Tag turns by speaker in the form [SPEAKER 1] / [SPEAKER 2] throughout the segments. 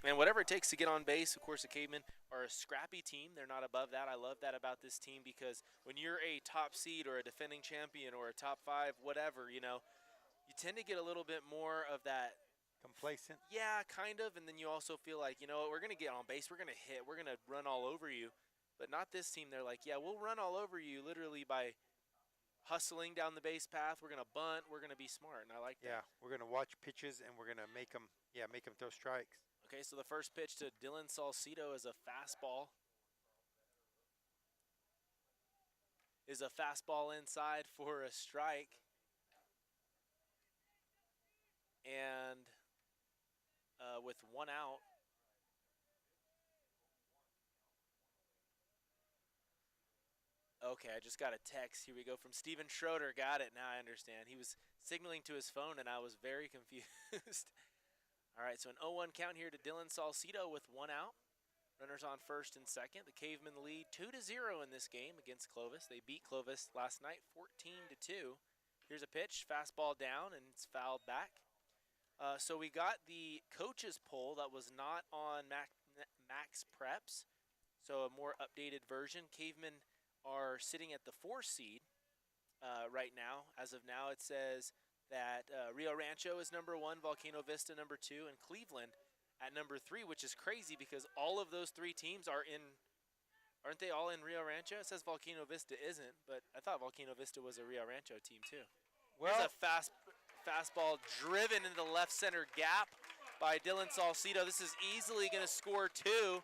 [SPEAKER 1] And whatever it takes to get on base. Of course, the Cavemen are a scrappy team. They're not above that. I love that about this team because when you're a top seed or a defending champion or a top 5, whatever, you tend to get a little bit more of that.
[SPEAKER 2] Complacent?
[SPEAKER 1] Yeah, kind of. And then you also feel like, we're going to get on base. We're going to hit. We're going to run all over you. But not this team. They're like, yeah, we'll run all over you literally by hustling down the base path. We're going to bunt. We're going to be smart. And I like that.
[SPEAKER 2] Yeah, we're going to watch pitches and we're going to make them throw strikes.
[SPEAKER 1] Okay, so the first pitch to Dylan Salcido is a fastball. Is a fastball inside for a strike. And with 1 out. Okay, I just got a text. Here we go from Steven Schroeder. Got it. Now I understand. He was signaling to his phone, and I was very confused. All right, so an 0-1 count here to Dylan Salcido with 1 out. Runners on first and second. The Cavemen lead 2-0 in this game against Clovis. They beat Clovis last night 14-2. Here's a pitch, fastball down, and it's fouled back. So we got the coaches poll that was not on Max Preps. So a more updated version. Cavemen are sitting at the 4 seed right now. As of now, it says that Rio Rancho is number 1, Volcano Vista number 2, and Cleveland at number 3, which is crazy because all of those 3 teams are in, aren't they all in Rio Rancho? It says Volcano Vista isn't, but I thought Volcano Vista was a Rio Rancho team too. Well, here's a fastball driven into the left center gap by Dylan Salcido. This is easily going to score 2,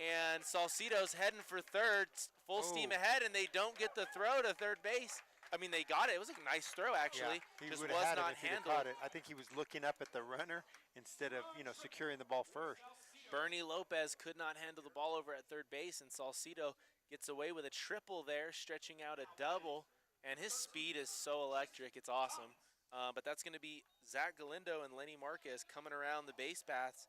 [SPEAKER 1] and Salcido's heading for third, full steam ahead, and they don't get the throw to third base. I mean, they got it. It was a nice throw, actually.
[SPEAKER 2] Yeah, he
[SPEAKER 1] just
[SPEAKER 2] was
[SPEAKER 1] not handled.
[SPEAKER 2] Caught it. I think he was looking up at the runner instead of, securing the ball first.
[SPEAKER 1] Bernie Lopez could not handle the ball over at third base, and Salcido gets away with a triple there, stretching out a double, and his speed is so electric. It's awesome. But that's going to be Zach Galindo and Lenny Marquez coming around the base paths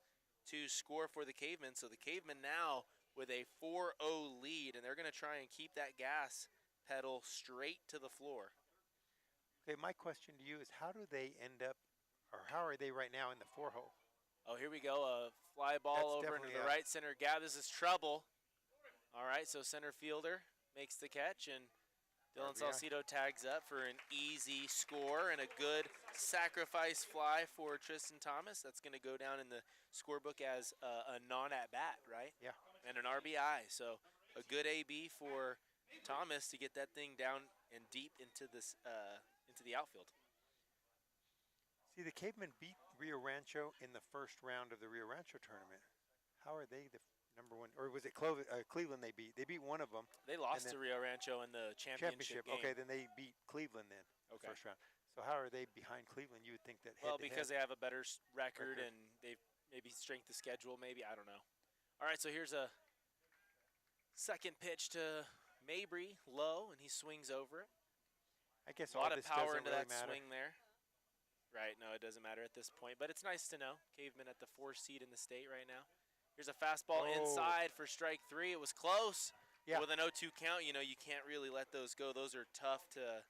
[SPEAKER 1] to score for the Cavemen. So the Cavemen now with a 4-0 lead, and they're going to try and keep that gas pedal straight to the floor.
[SPEAKER 2] Okay, my question to you is how do they end up, or how are they right now in the 4-hole?
[SPEAKER 1] Oh, here we go. A fly ball over into the right center gap. This is trouble. All right, so center fielder makes the catch, and Dylan Salcido tags up for an easy score and a good sacrifice fly for Tristin Thomas. That's going to go down in the scorebook as a non-at-bat, right?
[SPEAKER 2] Yeah.
[SPEAKER 1] And an RBI. So a good AB for Thomas to get that thing down and deep into this into the outfield.
[SPEAKER 2] See, the Cavemen beat Rio Rancho in the first round of the Rio Rancho tournament. How are they the number 1? Or was it Cleveland they beat? They beat one of them.
[SPEAKER 1] They lost to Rio Rancho in the championship game.
[SPEAKER 2] Okay, then they beat Cleveland then, first round. So how are they behind Cleveland? You would think that
[SPEAKER 1] Well, because they have a better record and they've maybe strength of schedule, maybe. I don't know. All right, so here's a second pitch to Mabry, low, and he swings over it.
[SPEAKER 2] I guess
[SPEAKER 1] a lot of power
[SPEAKER 2] into
[SPEAKER 1] that swing there. Right, no, it doesn't matter at this point, but it's nice to know. Cavemen at the 4th seed in the state right now. Here's a fastball inside for strike 3. It was close. Yeah. With an 0-2 count, you can't really let those go. Those are tough to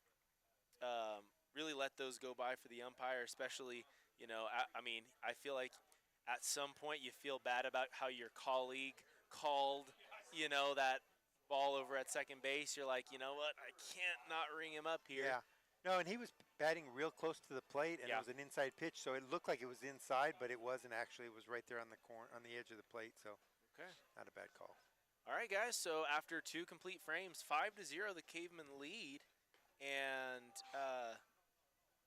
[SPEAKER 1] really let those go by for the umpire, especially, I mean, I feel like at some point you feel bad about how your colleague called, that ball over at second base. You're like, you know what, I can't not ring him up here.
[SPEAKER 2] Yeah. No, and he was batting real close to the plate, and it was an inside pitch, so it looked like it was inside, but it wasn't actually. It was right there on the corner, on the edge of the plate, so not a bad call.
[SPEAKER 1] All right, guys, so after 2 complete frames, 5-0, the Cavemen lead, and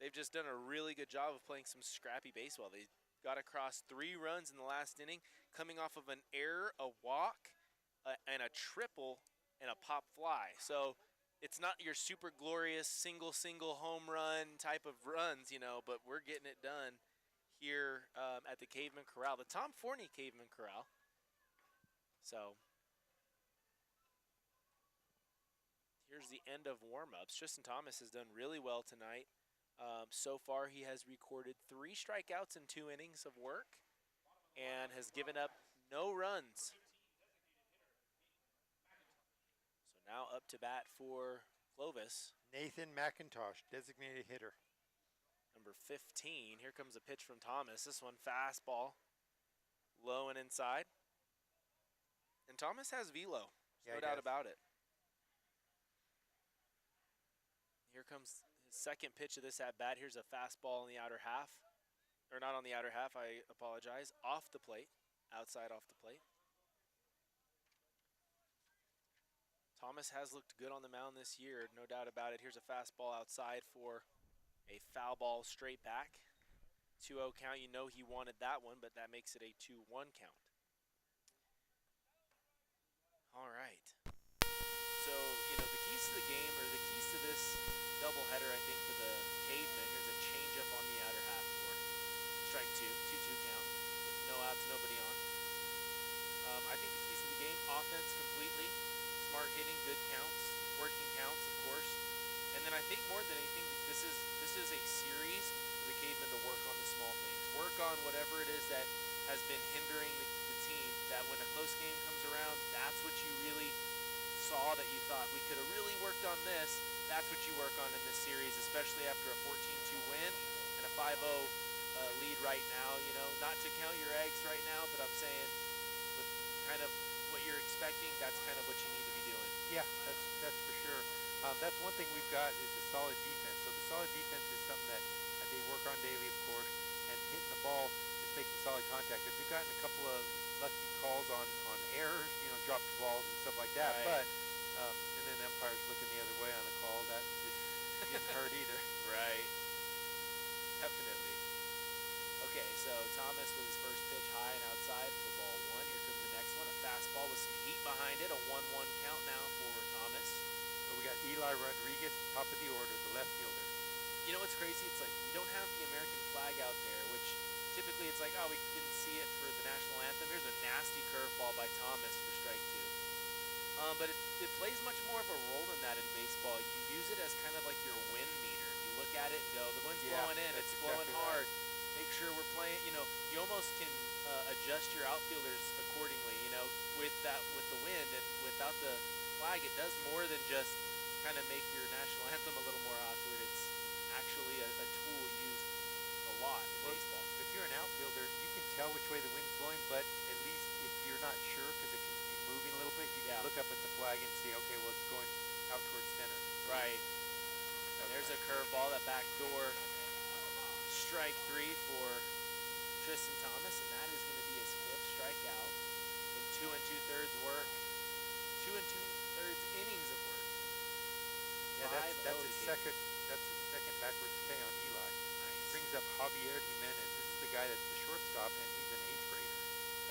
[SPEAKER 1] they've just done a really good job of playing some scrappy baseball. They got across 3 runs in the last inning, coming off of an error, a walk, and a triple, and a pop fly. So it's not your super glorious single home run type of runs, but we're getting it done here at the Cavemen Corral, the Tom Forney Cavemen Corral. So here's the end of warm-ups. Tristin Thomas has done really well tonight. So far, he has recorded 3 strikeouts in 2 innings of work and has given up no runs. So now up to bat for Clovis.
[SPEAKER 2] Nathan McIntosh, designated hitter.
[SPEAKER 1] Number 15. Here comes a pitch from Thomas. This one fastball. Low and inside. And Thomas has velo.
[SPEAKER 2] Yeah,
[SPEAKER 1] No
[SPEAKER 2] he
[SPEAKER 1] doubt
[SPEAKER 2] does.
[SPEAKER 1] about it. Here comes his second pitch of this at bat. Here's a fastball in the outer half. Or not on the outer half, I apologize. Off the plate. Outside off the plate. Thomas has looked good on the mound this year, no doubt about it. Here's a fastball outside for a foul ball straight back. 2-0 count. You know he wanted that one, but that makes it a 2-1 count. All right. So, the keys to the game, or the keys to this doubleheader, I think, for the Cavemen, here's a changeup on the outer half for strike 2, 2-2 count, with no outs, nobody on. I think the keys to the game, offense completely, smart hitting, good counts, working counts, of course. And then I think more than anything, this is a series for the Cavemen to work on the small things. Work on whatever it is that has been hindering the team, that when a close game comes around, that's what you really saw that you thought we could have really worked on this. That's what you work on in this series, especially after a 14-2 win and a 5-0 lead right now. Not to count your eggs right now, but I'm saying with kind of what you're expecting, that's kind of what you need to be doing.
[SPEAKER 2] Yeah, that's for sure. That's one thing we've got is a solid defense. So the solid defense is something that they work on daily, of course, and hitting the ball, just making solid contact. If we've gotten a couple of lucky calls on errors, dropped balls and stuff like that,
[SPEAKER 1] Right.
[SPEAKER 2] but and then the umpire's looking the other way on a call, that didn't hurt either.
[SPEAKER 1] Right. Definitely. Okay, so Thomas with his first pitch high and outside for ball 1. Here comes the next one, a fastball with some heat behind it, a 1-1 count now for Thomas.
[SPEAKER 2] So we got Eli Rodriguez, top of the order, the left fielder.
[SPEAKER 1] You know what's crazy? It's like we don't have the American flag out there, which typically it's like, oh, we didn't see it for the national anthem. Here's a nasty curveball by Thomas for strike 2. But it plays much more of a role than that in baseball. You use it as kind of like your wind meter. You look at it and go, the wind's blowing in, it's blowing
[SPEAKER 2] exactly
[SPEAKER 1] hard.
[SPEAKER 2] Right.
[SPEAKER 1] Make sure we're playing. You almost can adjust your outfielders accordingly. With the wind and without the flag, it does more than just kind of make your national anthem a little more awkward. It's actually a tool used a lot in baseball.
[SPEAKER 2] If you're an outfielder, you can tell which way the wind's blowing, but at least if you're not sure, because it can be moving a little bit, you can look up at the flag and see, okay, well, it's going out towards center.
[SPEAKER 1] Right. There's a curveball, that back door. Strike 3 for Tristin Thomas, and that is going to be his 5th strikeout in 2 2/3 work. 2 2/3 innings of work.
[SPEAKER 2] Yeah, that's his second backwards K on Eli.
[SPEAKER 1] Nice.
[SPEAKER 2] Brings up Javier Jimenez. This is the guy that's the shortstop, and he's an 8th grader.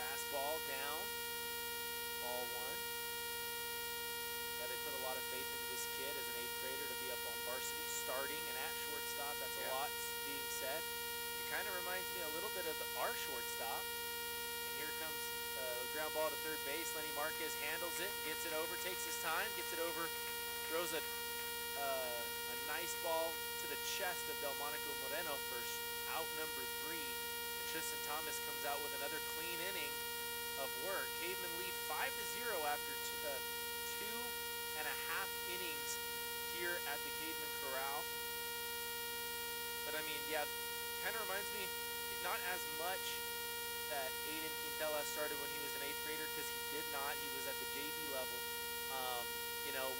[SPEAKER 1] Fastball down. Ball 1. Yeah, they put a lot of faith into this kid as an 8th grader to be up on varsity, starting and at shortstop. That's a lot being said. It kind of reminds me a little bit of our shortstop. And here comes ground ball to third base. Lenny Marquez handles it, gets it over, takes his time, gets it over, throws a nice ball to the chest of Delmonico Moreno for out number 3. And Tristin Thomas comes out with another clean inning of work. Cavemen lead 5-0 after 2.5 innings here at the Cavemen Corral. But I mean, yeah, kind of reminds me, not as much that Aiden Quintela started when he was an 8th grader, because he did not. He was at the JV level.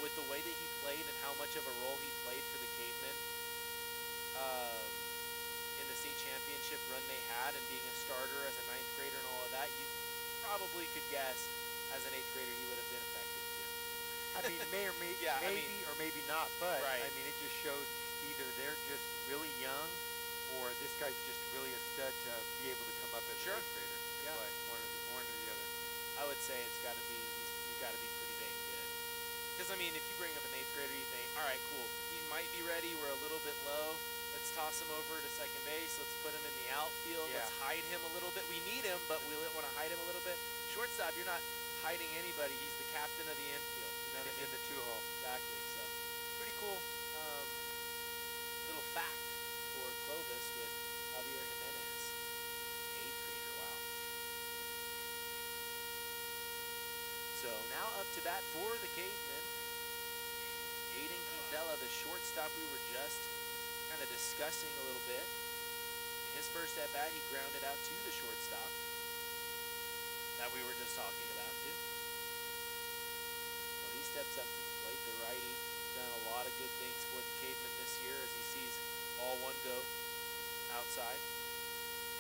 [SPEAKER 1] With the way that he played and how much of a role he played for the Cavemen in the state championship run they had, and being a starter as a 9th grader and all of that, you probably could guess as an 8th grader he would have been effective too.
[SPEAKER 2] I mean, maybe or maybe not, but
[SPEAKER 1] right.
[SPEAKER 2] I mean, it just shows either they're just really young, or this guy's just really a stud to be able to come up as an 8th grader.
[SPEAKER 1] Yeah.
[SPEAKER 2] But one or the other.
[SPEAKER 1] I would say he's got to be pretty dang good. Because I mean, if you bring up an 8th grader, you think, all right, cool, he might be ready. We're a little bit low. Let's toss him over to second base. Let's put him in the outfield.
[SPEAKER 2] Yeah.
[SPEAKER 1] Let's hide him a little bit. We need him, but we want to hide him a little bit. Shortstop, you're not hiding anybody. He's the captain of the infield. You know what I mean?
[SPEAKER 2] In the 2-hole.
[SPEAKER 1] Exactly. So pretty cool little fact for Clovis with Javier Jimenez, 8th grader. Wow. So now up to bat for the Cavemen. Aiden Quintela, the shortstop we were just kind of discussing a little bit. In his first at bat, he grounded out to the shortstop. that we were just talking about, too. So he steps up to the plate, the righty. Done a lot of good things for the Cavemen this year as he sees ball one go outside.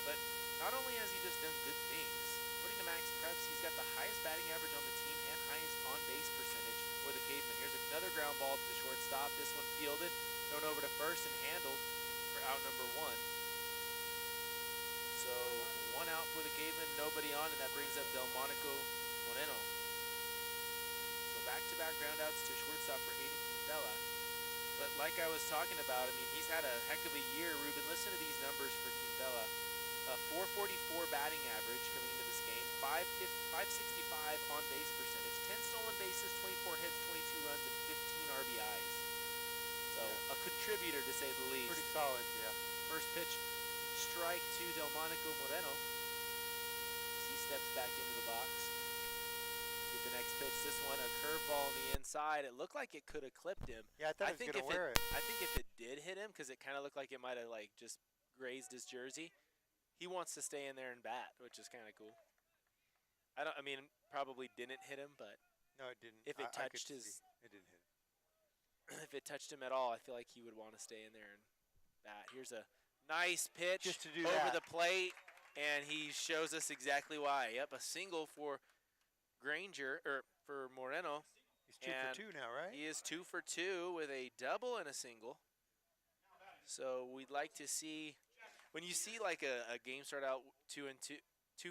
[SPEAKER 1] But not only has he just done good things, according to Max Preps, he's got the highest batting average on the team and highest on-base percentage for the Cavemen. Here's another ground ball to the shortstop. This one fielded, thrown over to first and handled for out number one. So one out for the Cavemen, nobody on, and that brings up Delmonico Moreno. So back-to-back groundouts to shortstop for Aiden Quintela. But like I was talking about, I mean, he's had a heck of a year. Ruben, listen to these numbers for Quintela. 444 batting average coming into this game, 565 on base percentage, 10 stolen bases, 24 hits, 22 runs, and 15 RBIs. So a contributor to say the least.
[SPEAKER 2] Pretty solid, yeah.
[SPEAKER 1] First pitch, strike to Delmonico Moreno. As he steps back into the box. Get the next pitch. This one, a curveball on the inside. It looked like it could have clipped him.
[SPEAKER 2] Yeah, I thought he was going to wear it.
[SPEAKER 1] I think if it did hit him, because it kind of looked like it might have like just grazed his jersey, he wants to stay in there and bat, which is kind of cool. I mean, probably didn't hit him, but
[SPEAKER 2] no, it didn't.
[SPEAKER 1] If it touched
[SPEAKER 2] it didn't hit him.
[SPEAKER 1] If it touched him at all, I feel like he would want to stay in there and bat. Here's a nice pitch
[SPEAKER 2] just to do
[SPEAKER 1] over
[SPEAKER 2] that.
[SPEAKER 1] the plate, and he shows us exactly why. Yep, a single for Granger or for Moreno.
[SPEAKER 2] He's 2 for 2 now, right?
[SPEAKER 1] He is 2 for 2 with a double and a single. So we'd like to see. When you see like a game start out 2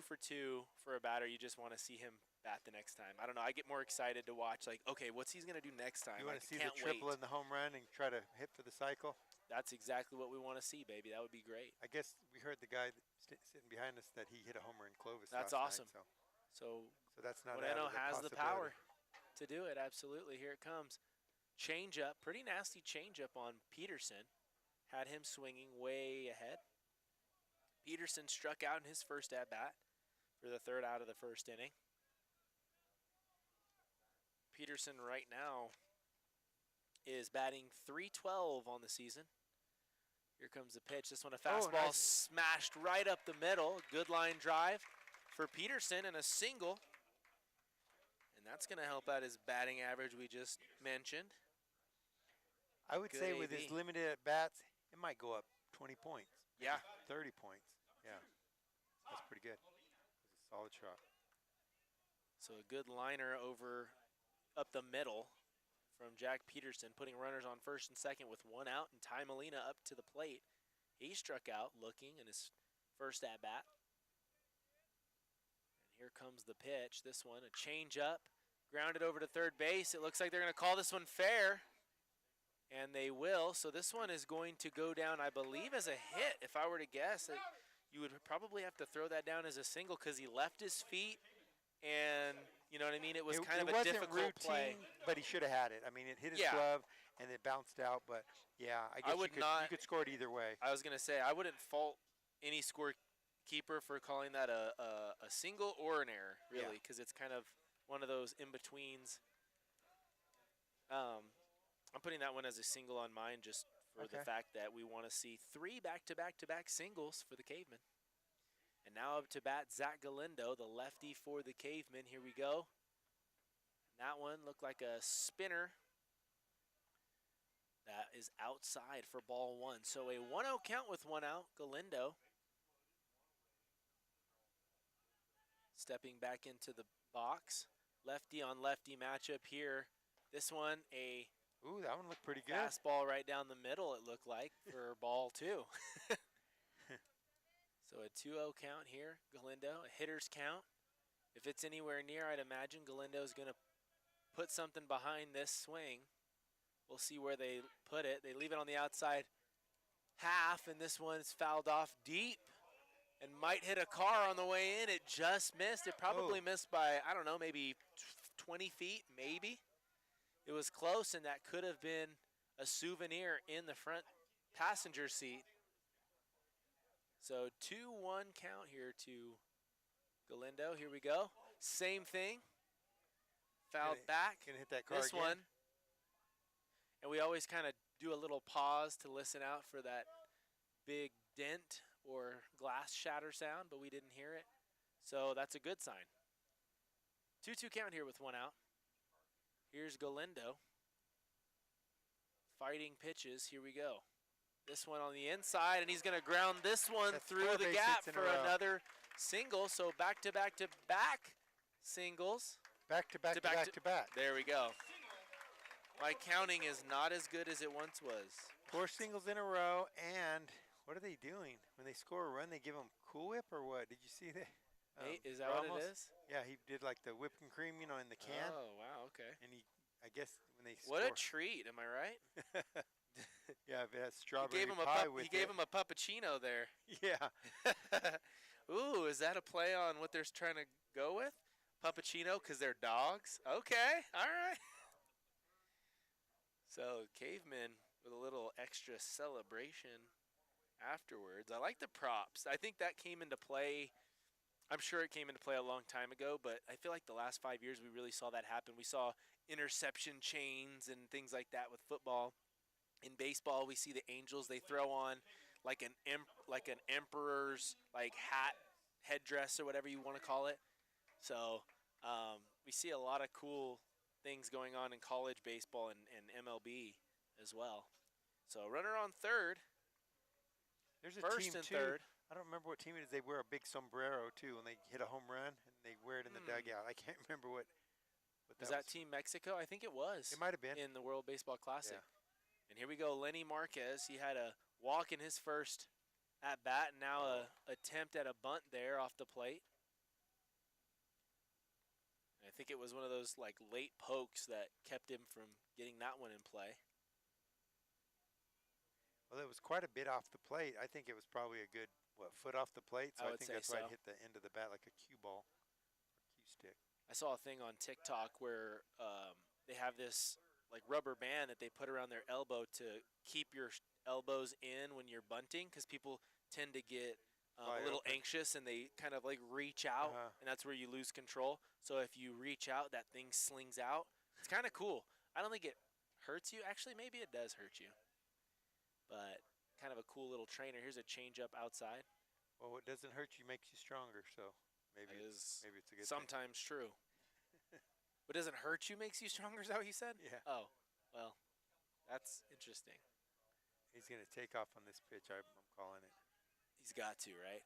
[SPEAKER 1] for 2 for a batter, you just want to see him bat the next time. I don't know. I get more excited to watch. Like, okay, what's he gonna do next time?
[SPEAKER 2] You want to see the triple and the home run and try to hit for the cycle?
[SPEAKER 1] That's exactly what we want to see, baby. That would be great.
[SPEAKER 2] I guess we heard the guy sitting behind us that he hit a homer in Clovis.
[SPEAKER 1] That's
[SPEAKER 2] last
[SPEAKER 1] awesome.
[SPEAKER 2] Night,
[SPEAKER 1] so
[SPEAKER 2] that's not
[SPEAKER 1] Moreno
[SPEAKER 2] out of the
[SPEAKER 1] has the power
[SPEAKER 2] possibility.
[SPEAKER 1] to do it. Absolutely. Here it comes. Change up, pretty nasty change up on Peterson. Had him swinging way ahead. Peterson struck out in his first at-bat for the third out of the first inning. Peterson right now is batting .312 on the season. Here comes the pitch. This one a fastball smashed right up the middle. Good line drive for Peterson and a single. And that's going to help out his batting average we just mentioned.
[SPEAKER 2] I would say with his limited at-bats, it might go up 20 points.
[SPEAKER 1] Yeah.
[SPEAKER 2] 30 points. Yeah. That's pretty good. It was a solid shot.
[SPEAKER 1] So a good liner over up the middle from Jack Peterson, putting runners on first and second with one out, and Ty Molina up to the plate. He struck out looking in his first at-bat. And here comes the pitch. This one, a change up, grounded over to third base. It looks like they're going to call this one fair. And they will. So this one is going to go down, I believe, as a hit. If I were to guess, you would probably have to throw that down as a single because he left his feet. And, you know what I mean? It was kind of a difficult play.
[SPEAKER 2] But he should have had it. I mean, it hit his glove, and it bounced out. But, yeah, I guess you could score it either way.
[SPEAKER 1] I was going to say, I wouldn't fault any scorekeeper for calling that a single or an error, really, because it's kind of one of those in-betweens. I'm putting that one as a single on mine just for the fact that we want to see 3 back-to-back-to-back singles for the Cavemen. And now up to bat, Zach Galindo, the lefty for the Cavemen. Here we go. That one looked like a spinner. That is outside for ball 1. So a 1-0 count with 1 out. Galindo stepping back into the box. Lefty on lefty matchup here. This one,
[SPEAKER 2] ooh, that one looked pretty good.
[SPEAKER 1] Fastball right down the middle, it looked like, for ball 2. So a 2-0 count here. Galindo, a hitter's count. If it's anywhere near, I'd imagine Galindo's going to put something behind this swing. We'll see where they put it. They leave it on the outside half, and this one's fouled off deep and might hit a car on the way in. It just missed. It probably missed by, I don't know, maybe 20 feet, maybe. It was close, and that could have been a souvenir in the front passenger seat. So 2-1 count here to Galindo. Here we go. Same thing. Fouled back.
[SPEAKER 2] Gonna hit that car
[SPEAKER 1] this
[SPEAKER 2] again.
[SPEAKER 1] one. And we always kind of do a little pause to listen out for that big dent or glass shatter sound, but we didn't hear it. So that's a good sign. 2-2 count here with 1 out. Here's Galindo. Fighting pitches. Here we go. This one on the inside, and he's going to ground this one through the gap for another single. So back-to-back-to-back singles.
[SPEAKER 2] Back-to-back-to-back-to-back.
[SPEAKER 1] There we go. My counting is not as good as it once was.
[SPEAKER 2] 4 singles in a row, and what are they doing? When they score a run, they give them Cool Whip or what? Did you see that?
[SPEAKER 1] Hey, is that what it is?
[SPEAKER 2] Yeah, he did like the whipping cream, you know, in the can.
[SPEAKER 1] Oh, wow, okay.
[SPEAKER 2] And he, I guess when they score.
[SPEAKER 1] What a treat, am I right?
[SPEAKER 2] Yeah, if it has strawberry pie with it.
[SPEAKER 1] He gave him a puppuccino there.
[SPEAKER 2] Yeah.
[SPEAKER 1] Ooh, is that a play on what they're trying to go with? Puppuccino because they're dogs? Okay, all right. So, Cavemen with a little extra celebration afterwards. I like the props. I think that came into play. I'm sure it came into play a long time ago, but I feel like the last 5 years we really saw that happen. We saw interception chains and things like that with football. In baseball, we see the Angels. They throw on like an emperor's like hat, headdress, or whatever you want to call it. So we see a lot of cool things going on in college baseball and MLB as well. So runner on third.
[SPEAKER 2] There's a
[SPEAKER 1] first
[SPEAKER 2] team
[SPEAKER 1] and
[SPEAKER 2] too.
[SPEAKER 1] third.
[SPEAKER 2] I don't remember what team it is. They wear a big sombrero too when they hit a home run, and they wear it in the dugout. I can't remember what
[SPEAKER 1] was that Team Mexico? I think it was.
[SPEAKER 2] It might have been
[SPEAKER 1] in the World Baseball Classic.
[SPEAKER 2] Yeah.
[SPEAKER 1] And here we go, Lenny Marquez. He had a walk in his first at bat, and now a attempt at a bunt there off the plate. I think it was one of those like late pokes that kept him from getting that one in play.
[SPEAKER 2] Well, it was quite a bit off the plate. I think it was probably a good foot off the plate. So I think that's why it hit the end of the bat like a cue ball or cue stick.
[SPEAKER 1] I saw a thing on TikTok where they have this like rubber band that they put around their elbow to keep your elbows in when you're bunting, because people tend to get a little anxious and they kind of like reach out, and that's where you lose control. So if you reach out, that thing slings out. It's kind of cool. I don't think it hurts you. Actually, maybe it does hurt you, but kind of a cool little trainer. Here's a changeup outside.
[SPEAKER 2] Well, what doesn't hurt you makes you stronger, so maybe it's a good thing.
[SPEAKER 1] Sometimes true. What doesn't hurt you makes you stronger, is that what you said?
[SPEAKER 2] Yeah.
[SPEAKER 1] Oh, well, that's interesting.
[SPEAKER 2] He's going to take off on this pitch. I'm calling it.
[SPEAKER 1] He's got to, right?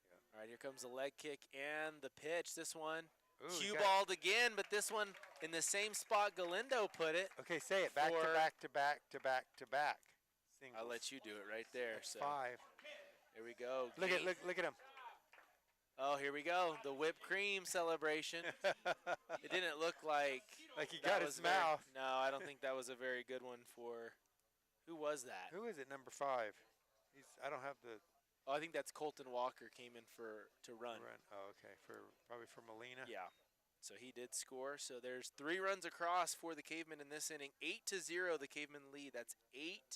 [SPEAKER 2] Yeah.
[SPEAKER 1] All right, here comes the leg kick and the pitch. This one,
[SPEAKER 2] Ooh,
[SPEAKER 1] balled again, but this one in the same spot Galindo put it.
[SPEAKER 2] Okay, say it. Back to back to back to back to back. Singles.
[SPEAKER 1] I'll let you do it right there.
[SPEAKER 2] That's
[SPEAKER 1] so
[SPEAKER 2] 5.
[SPEAKER 1] Here we go.
[SPEAKER 2] Look at him.
[SPEAKER 1] Oh, here we go. The whipped cream celebration. It didn't look like
[SPEAKER 2] he got his mouth.
[SPEAKER 1] No, I don't think that was a very good one for. Who was that?
[SPEAKER 2] Who is it? Number 5. I don't have the.
[SPEAKER 1] Oh, I think that's Colton Walker came in to run.
[SPEAKER 2] Oh, okay. Probably for Molina.
[SPEAKER 1] Yeah. So he did score. So there's 3 runs across for the Cavemen in this inning. 8-0 the Cavemen lead. That's 8-0.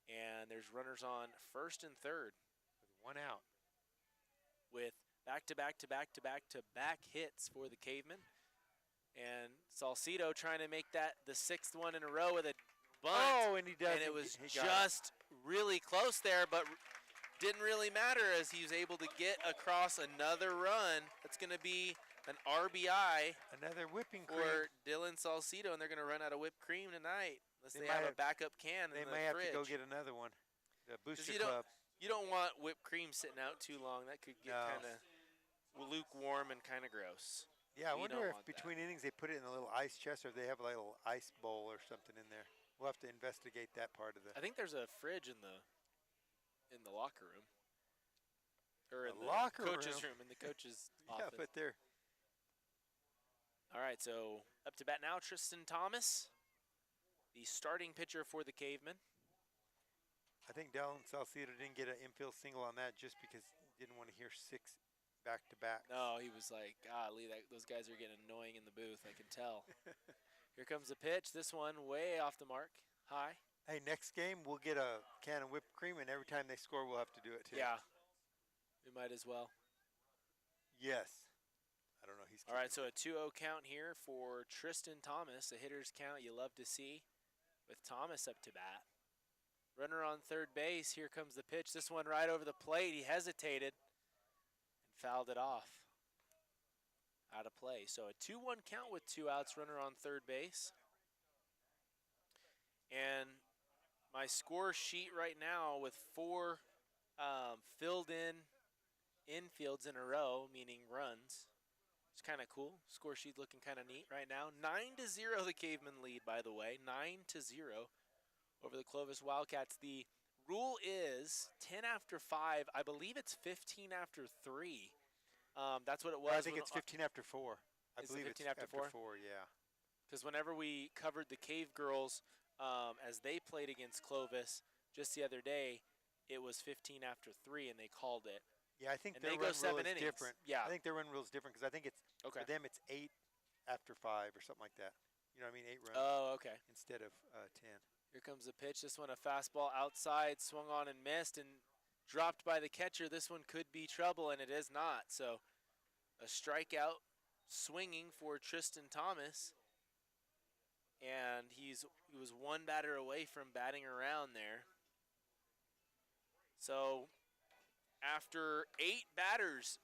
[SPEAKER 1] And there's runners on first and third.
[SPEAKER 2] With 1 out.
[SPEAKER 1] With back-to-back-to-back-to-back-to-back hits for the Cavemen. And Salcido trying to make that the 6th one in a row with a bunt.
[SPEAKER 2] Oh, and he does.
[SPEAKER 1] And it was just really close there, but didn't really matter as he was able to get across another run. That's going to be an RBI.
[SPEAKER 2] Another whipping cream.
[SPEAKER 1] For Dylan Salcido, and they're going to run out of whipped cream tonight. Unless they have a backup can in the fridge.
[SPEAKER 2] They may have to go get another one. The Booster Club.
[SPEAKER 1] You don't want whipped cream sitting out too long. That could get kind of lukewarm and kind of gross.
[SPEAKER 2] Yeah, I wonder if between innings they put it in a little ice chest or if they have a little ice bowl or something in there. We'll have to investigate that part of the.
[SPEAKER 1] I think there's a fridge in the locker room. Or in the coach's room, in the coach's office.
[SPEAKER 2] Yeah, but they're.
[SPEAKER 1] All right, so up to bat now, Tristin Thomas, the starting pitcher for the Cavemen.
[SPEAKER 2] I think Dylan Salcido didn't get an infield single on that just because he didn't want to hear 6 back-to-back.
[SPEAKER 1] No, he was like, golly, those guys are getting annoying in the booth, I can tell. Here comes the pitch. This one way off the mark. High.
[SPEAKER 2] Hey, next game we'll get a can of whipped cream, and every time they score we'll have to do it too.
[SPEAKER 1] Yeah, we might as well.
[SPEAKER 2] Yes. I don't know.
[SPEAKER 1] All right, so a 2-0 count here for Tristin Thomas. A hitter's count you love to see with Thomas up to bat. Runner on third base. Here comes the pitch. This one right over the plate. He hesitated and fouled it off. out of play. So a 2-1 count with 2 outs, runner on third base. And my score sheet right now with 4 filled in infields in a row, meaning runs. It's kind of cool. Score sheet looking kind of neat right now. 9-0 the Cavemen lead, by the way. 9-0 over the Clovis Wildcats. The rule is 10 after 5. I believe it's 15 after 3. That's what it was.
[SPEAKER 2] I think it's 15 after 4. I believe it's
[SPEAKER 1] 15 after 4?
[SPEAKER 2] Yeah.
[SPEAKER 1] Because whenever we covered the Cave Girls as they played against Clovis just the other day, it was 15 after 3, and they called it.
[SPEAKER 2] Yeah, I think
[SPEAKER 1] And
[SPEAKER 2] their
[SPEAKER 1] they go
[SPEAKER 2] run rule
[SPEAKER 1] 7
[SPEAKER 2] is
[SPEAKER 1] innings.
[SPEAKER 2] different.
[SPEAKER 1] Yeah.
[SPEAKER 2] I think their run rule is different because I think it's
[SPEAKER 1] Okay.
[SPEAKER 2] for them it's 8 after 5 or something like that. You know what I mean? 8 runs.
[SPEAKER 1] Oh, okay.
[SPEAKER 2] Instead of 10.
[SPEAKER 1] Here comes the pitch. This one a fastball outside, swung on and missed, and dropped by the catcher. This one could be trouble, and it is not. So a strikeout swinging for Tristin Thomas. And he was 1 batter away from batting around there. So after 8 batters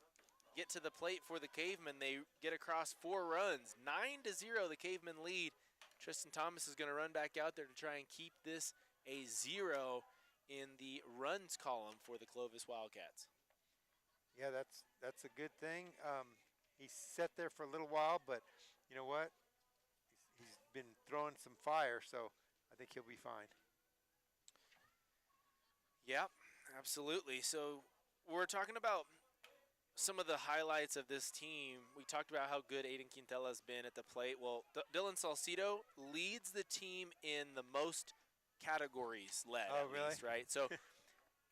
[SPEAKER 1] get to the plate for the Cavemen, they get across 4 runs. 9-0 the Cavemen lead. Tristin Thomas is going to run back out there to try and keep this a 0 in the runs column for the Clovis Wildcats.
[SPEAKER 2] Yeah, that's a good thing. He sat there for a little while, but you know what? He's been throwing some fire, so I think he'll be fine.
[SPEAKER 1] Yep, absolutely. So we're talking about some of the highlights of this team. We talked about how good Aiden Quintela has been at the plate. Well, Dylan Salcido leads the team in the most categories led, at least, right? So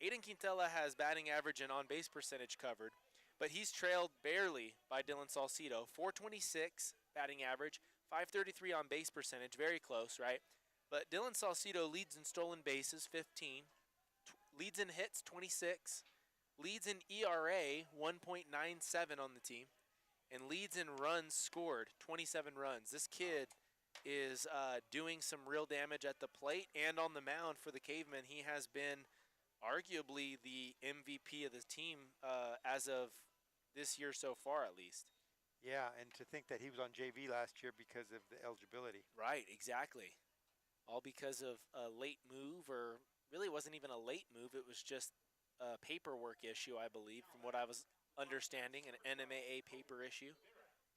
[SPEAKER 1] Aiden Quintela has batting average and on-base percentage covered, but he's trailed barely by Dylan Salcido. 426 batting average, 533 on-base percentage, very close, right? But Dylan Salcido leads in stolen bases, 15, leads in hits, 26, leads in ERA, 1.97 on the team, and leads in runs scored, 27 runs. This kid is doing some real damage at the plate and on the mound for the Cavemen. He has been arguably the MVP of the team as of this year so far, at least.
[SPEAKER 2] Yeah, and to think that he was on JV last year because of the eligibility.
[SPEAKER 1] Right, exactly. All because of a late move, or really wasn't even a late move. It was just a paperwork issue, I believe, from what I was understanding, an NMAA paper issue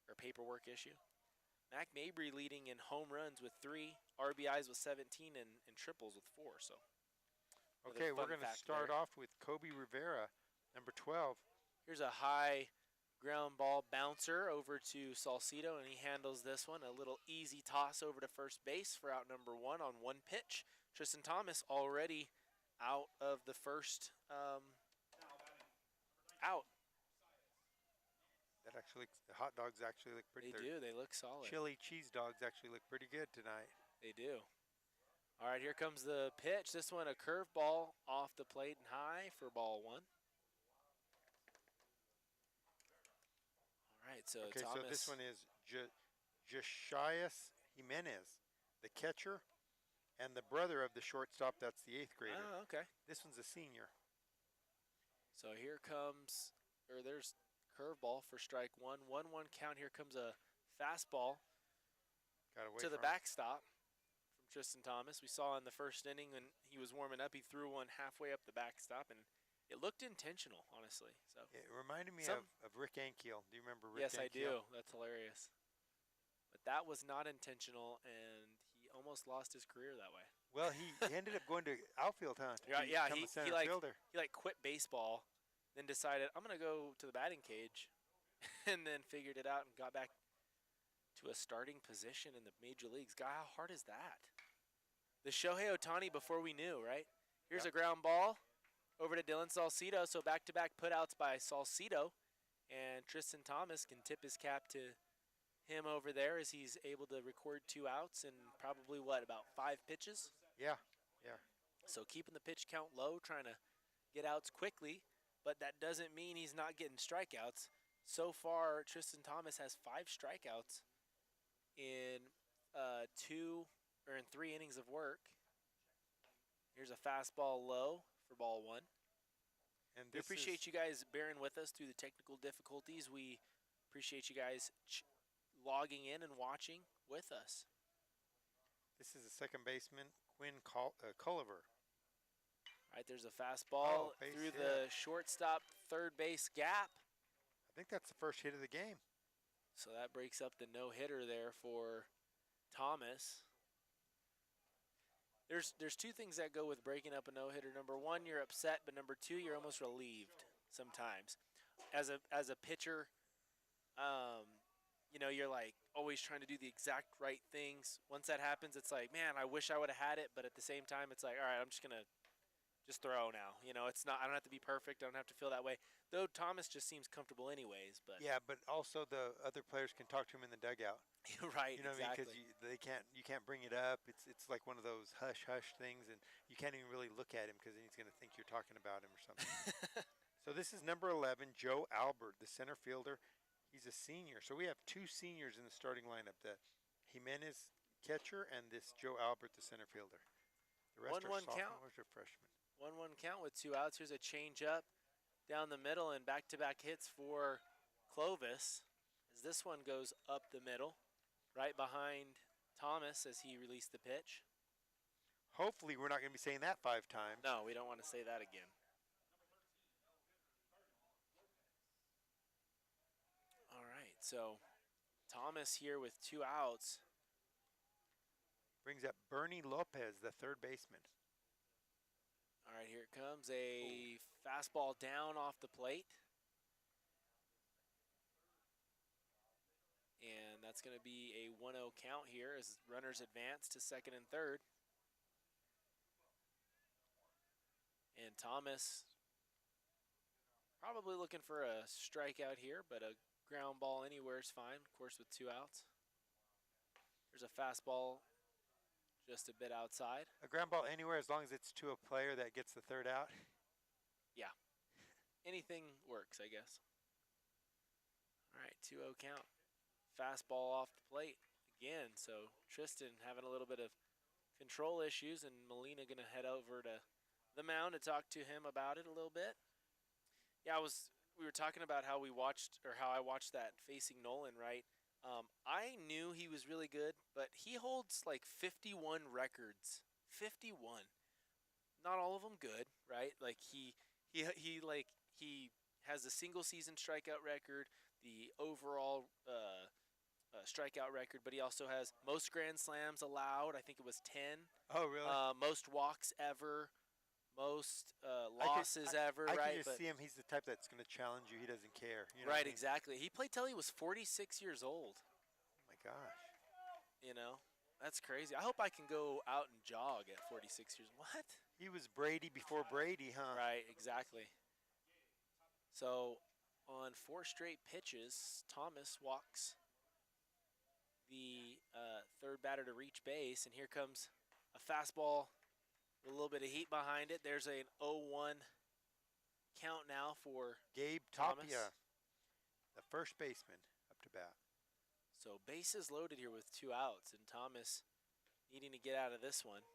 [SPEAKER 1] or paperwork issue. Mac Mabry leading in home runs with 3, RBIs with 17, and triples with 4. So,
[SPEAKER 2] okay, we're going to start off with Kobe Rivera, number 12.
[SPEAKER 1] Here's a high ground ball bouncer over to Salcido, and he handles this one. A little easy toss over to first base for out number 1 on 1 pitch. Tristin Thomas already out of the first out.
[SPEAKER 2] That actually, the hot dogs actually look pretty good.
[SPEAKER 1] They do. They look solid.
[SPEAKER 2] Chili cheese dogs actually look pretty good tonight.
[SPEAKER 1] They do. All right, here comes the pitch. This one a curveball off the plate and high for ball 1. All right, so
[SPEAKER 2] okay,
[SPEAKER 1] Thomas.
[SPEAKER 2] so this one is Josias Jimenez, the catcher, and the brother of the shortstop. That's the 8th grader.
[SPEAKER 1] Oh, okay.
[SPEAKER 2] This one's a senior.
[SPEAKER 1] So here comes, or there's curveball for strike 1. 1-1 count. Here comes a fastball to the backstop from Tristin Thomas. We saw in the first inning when he was warming up, he threw one halfway up the backstop, and it looked intentional, honestly. So
[SPEAKER 2] it reminded me of Rick Ankiel. Do you remember Rick
[SPEAKER 1] Ankiel? Yes, I do. That's hilarious. But that was not intentional, and he almost lost his career that way.
[SPEAKER 2] Well, he ended up going to outfield, huh?
[SPEAKER 1] Yeah, he quit baseball, then decided, I'm going to go to the batting cage, and then figured it out and got back to a starting position in the major leagues. God, how hard is that? The Shohei Ohtani before we knew, right? Here's a ground ball over to Dylan Salcido. So back-to-back putouts by Salcido, and Tristin Thomas can tip his cap to him over there as he's able to record 2 outs in probably, about 5 pitches?
[SPEAKER 2] Yeah.
[SPEAKER 1] So keeping the pitch count low, trying to get outs quickly, but that doesn't mean he's not getting strikeouts. So far, Tristin Thomas has 5 strikeouts in 3 innings of work. Here's a fastball low for ball 1.
[SPEAKER 2] And
[SPEAKER 1] we appreciate you guys bearing with us through the technical difficulties. We Appreciate you guys logging in and watching with us.
[SPEAKER 2] This is the second baseman, Quinn Culliver.
[SPEAKER 1] All right, there's a fastball through the shortstop third base gap.
[SPEAKER 2] I think that's the first hit of the game.
[SPEAKER 1] So that breaks up the no-hitter there for Thomas. There's two things that go with breaking up a no-hitter. Number one, you're upset, but number two, you're almost relieved sometimes. As a pitcher, you're like always trying to do the exact right things. Once that happens, it's like, man, I wish I would have had it, but at the same time, it's like, all right, I'm just gonna throw now. It's not. I don't have to be perfect. I don't have to feel that way. Though Thomas just seems comfortable anyways. But
[SPEAKER 2] yeah, but also the other players can talk to him in the dugout.
[SPEAKER 1] Right.
[SPEAKER 2] You know
[SPEAKER 1] exactly.
[SPEAKER 2] what I mean? Because you can't bring it up. It's like one of those hush things, and you can't even really look at him because then he's going to think you're talking about him or something. So this is number 11, Joe Albert, the center fielder. He's a senior. So we have two seniors in the starting lineup: the Jimenez catcher and this Joe Albert, the center fielder. The rest are sophomores or freshmen.
[SPEAKER 1] 1-1 count with 2 outs. Here's a change-up down the middle and back-to-back hits for Clovis as this one goes up the middle, right behind Thomas as he released the pitch.
[SPEAKER 2] Hopefully we're not going to be saying that 5 times.
[SPEAKER 1] No, we don't want to say that again. All right, so Thomas here with 2 outs.
[SPEAKER 2] Brings up Bernie Lopez, the third baseman.
[SPEAKER 1] All right, here it comes. A fastball down off the plate. And that's going to be a 1-0 count here as runners advance to second and third. And Thomas probably looking for a strikeout here, but a ground ball anywhere is fine, of course, with 2 outs. There's a fastball just a bit outside.
[SPEAKER 2] A ground ball anywhere as long as it's to a player that gets the third out?
[SPEAKER 1] Yeah. Anything works, I guess. All right, 2-0 count. Fastball off the plate again. So Tristin having a little bit of control issues, and Molina going to head over to the mound to talk to him about it a little bit. Yeah, we were talking about how I watched that facing Nolan, right? I knew he was really good, but he holds like 51 records. 51. Not all of them good, right? Like he has a single season strikeout record, the overall strikeout record, but he also has most grand slams allowed. I think it was 10.
[SPEAKER 2] Oh, really?
[SPEAKER 1] Most walks ever. Most losses ever,
[SPEAKER 2] I
[SPEAKER 1] right?
[SPEAKER 2] can just see him. He's the type that's going to challenge you. He doesn't care. You know
[SPEAKER 1] right,
[SPEAKER 2] what I mean?
[SPEAKER 1] exactly. He played till he was 46 years old.
[SPEAKER 2] Oh, my gosh.
[SPEAKER 1] That's crazy. I hope I can go out and jog at 46 years. What?
[SPEAKER 2] He was Brady before Brady, huh?
[SPEAKER 1] Right, exactly. So on 4 straight pitches, Thomas walks the third batter to reach base, and here comes a fastball with a little bit of heat behind it. There's an 0-1 count now for
[SPEAKER 2] Gabe
[SPEAKER 1] Thomas.
[SPEAKER 2] Tapia, the first baseman, up to bat.
[SPEAKER 1] So bases loaded here with 2 outs, and Thomas needing to get out of this one.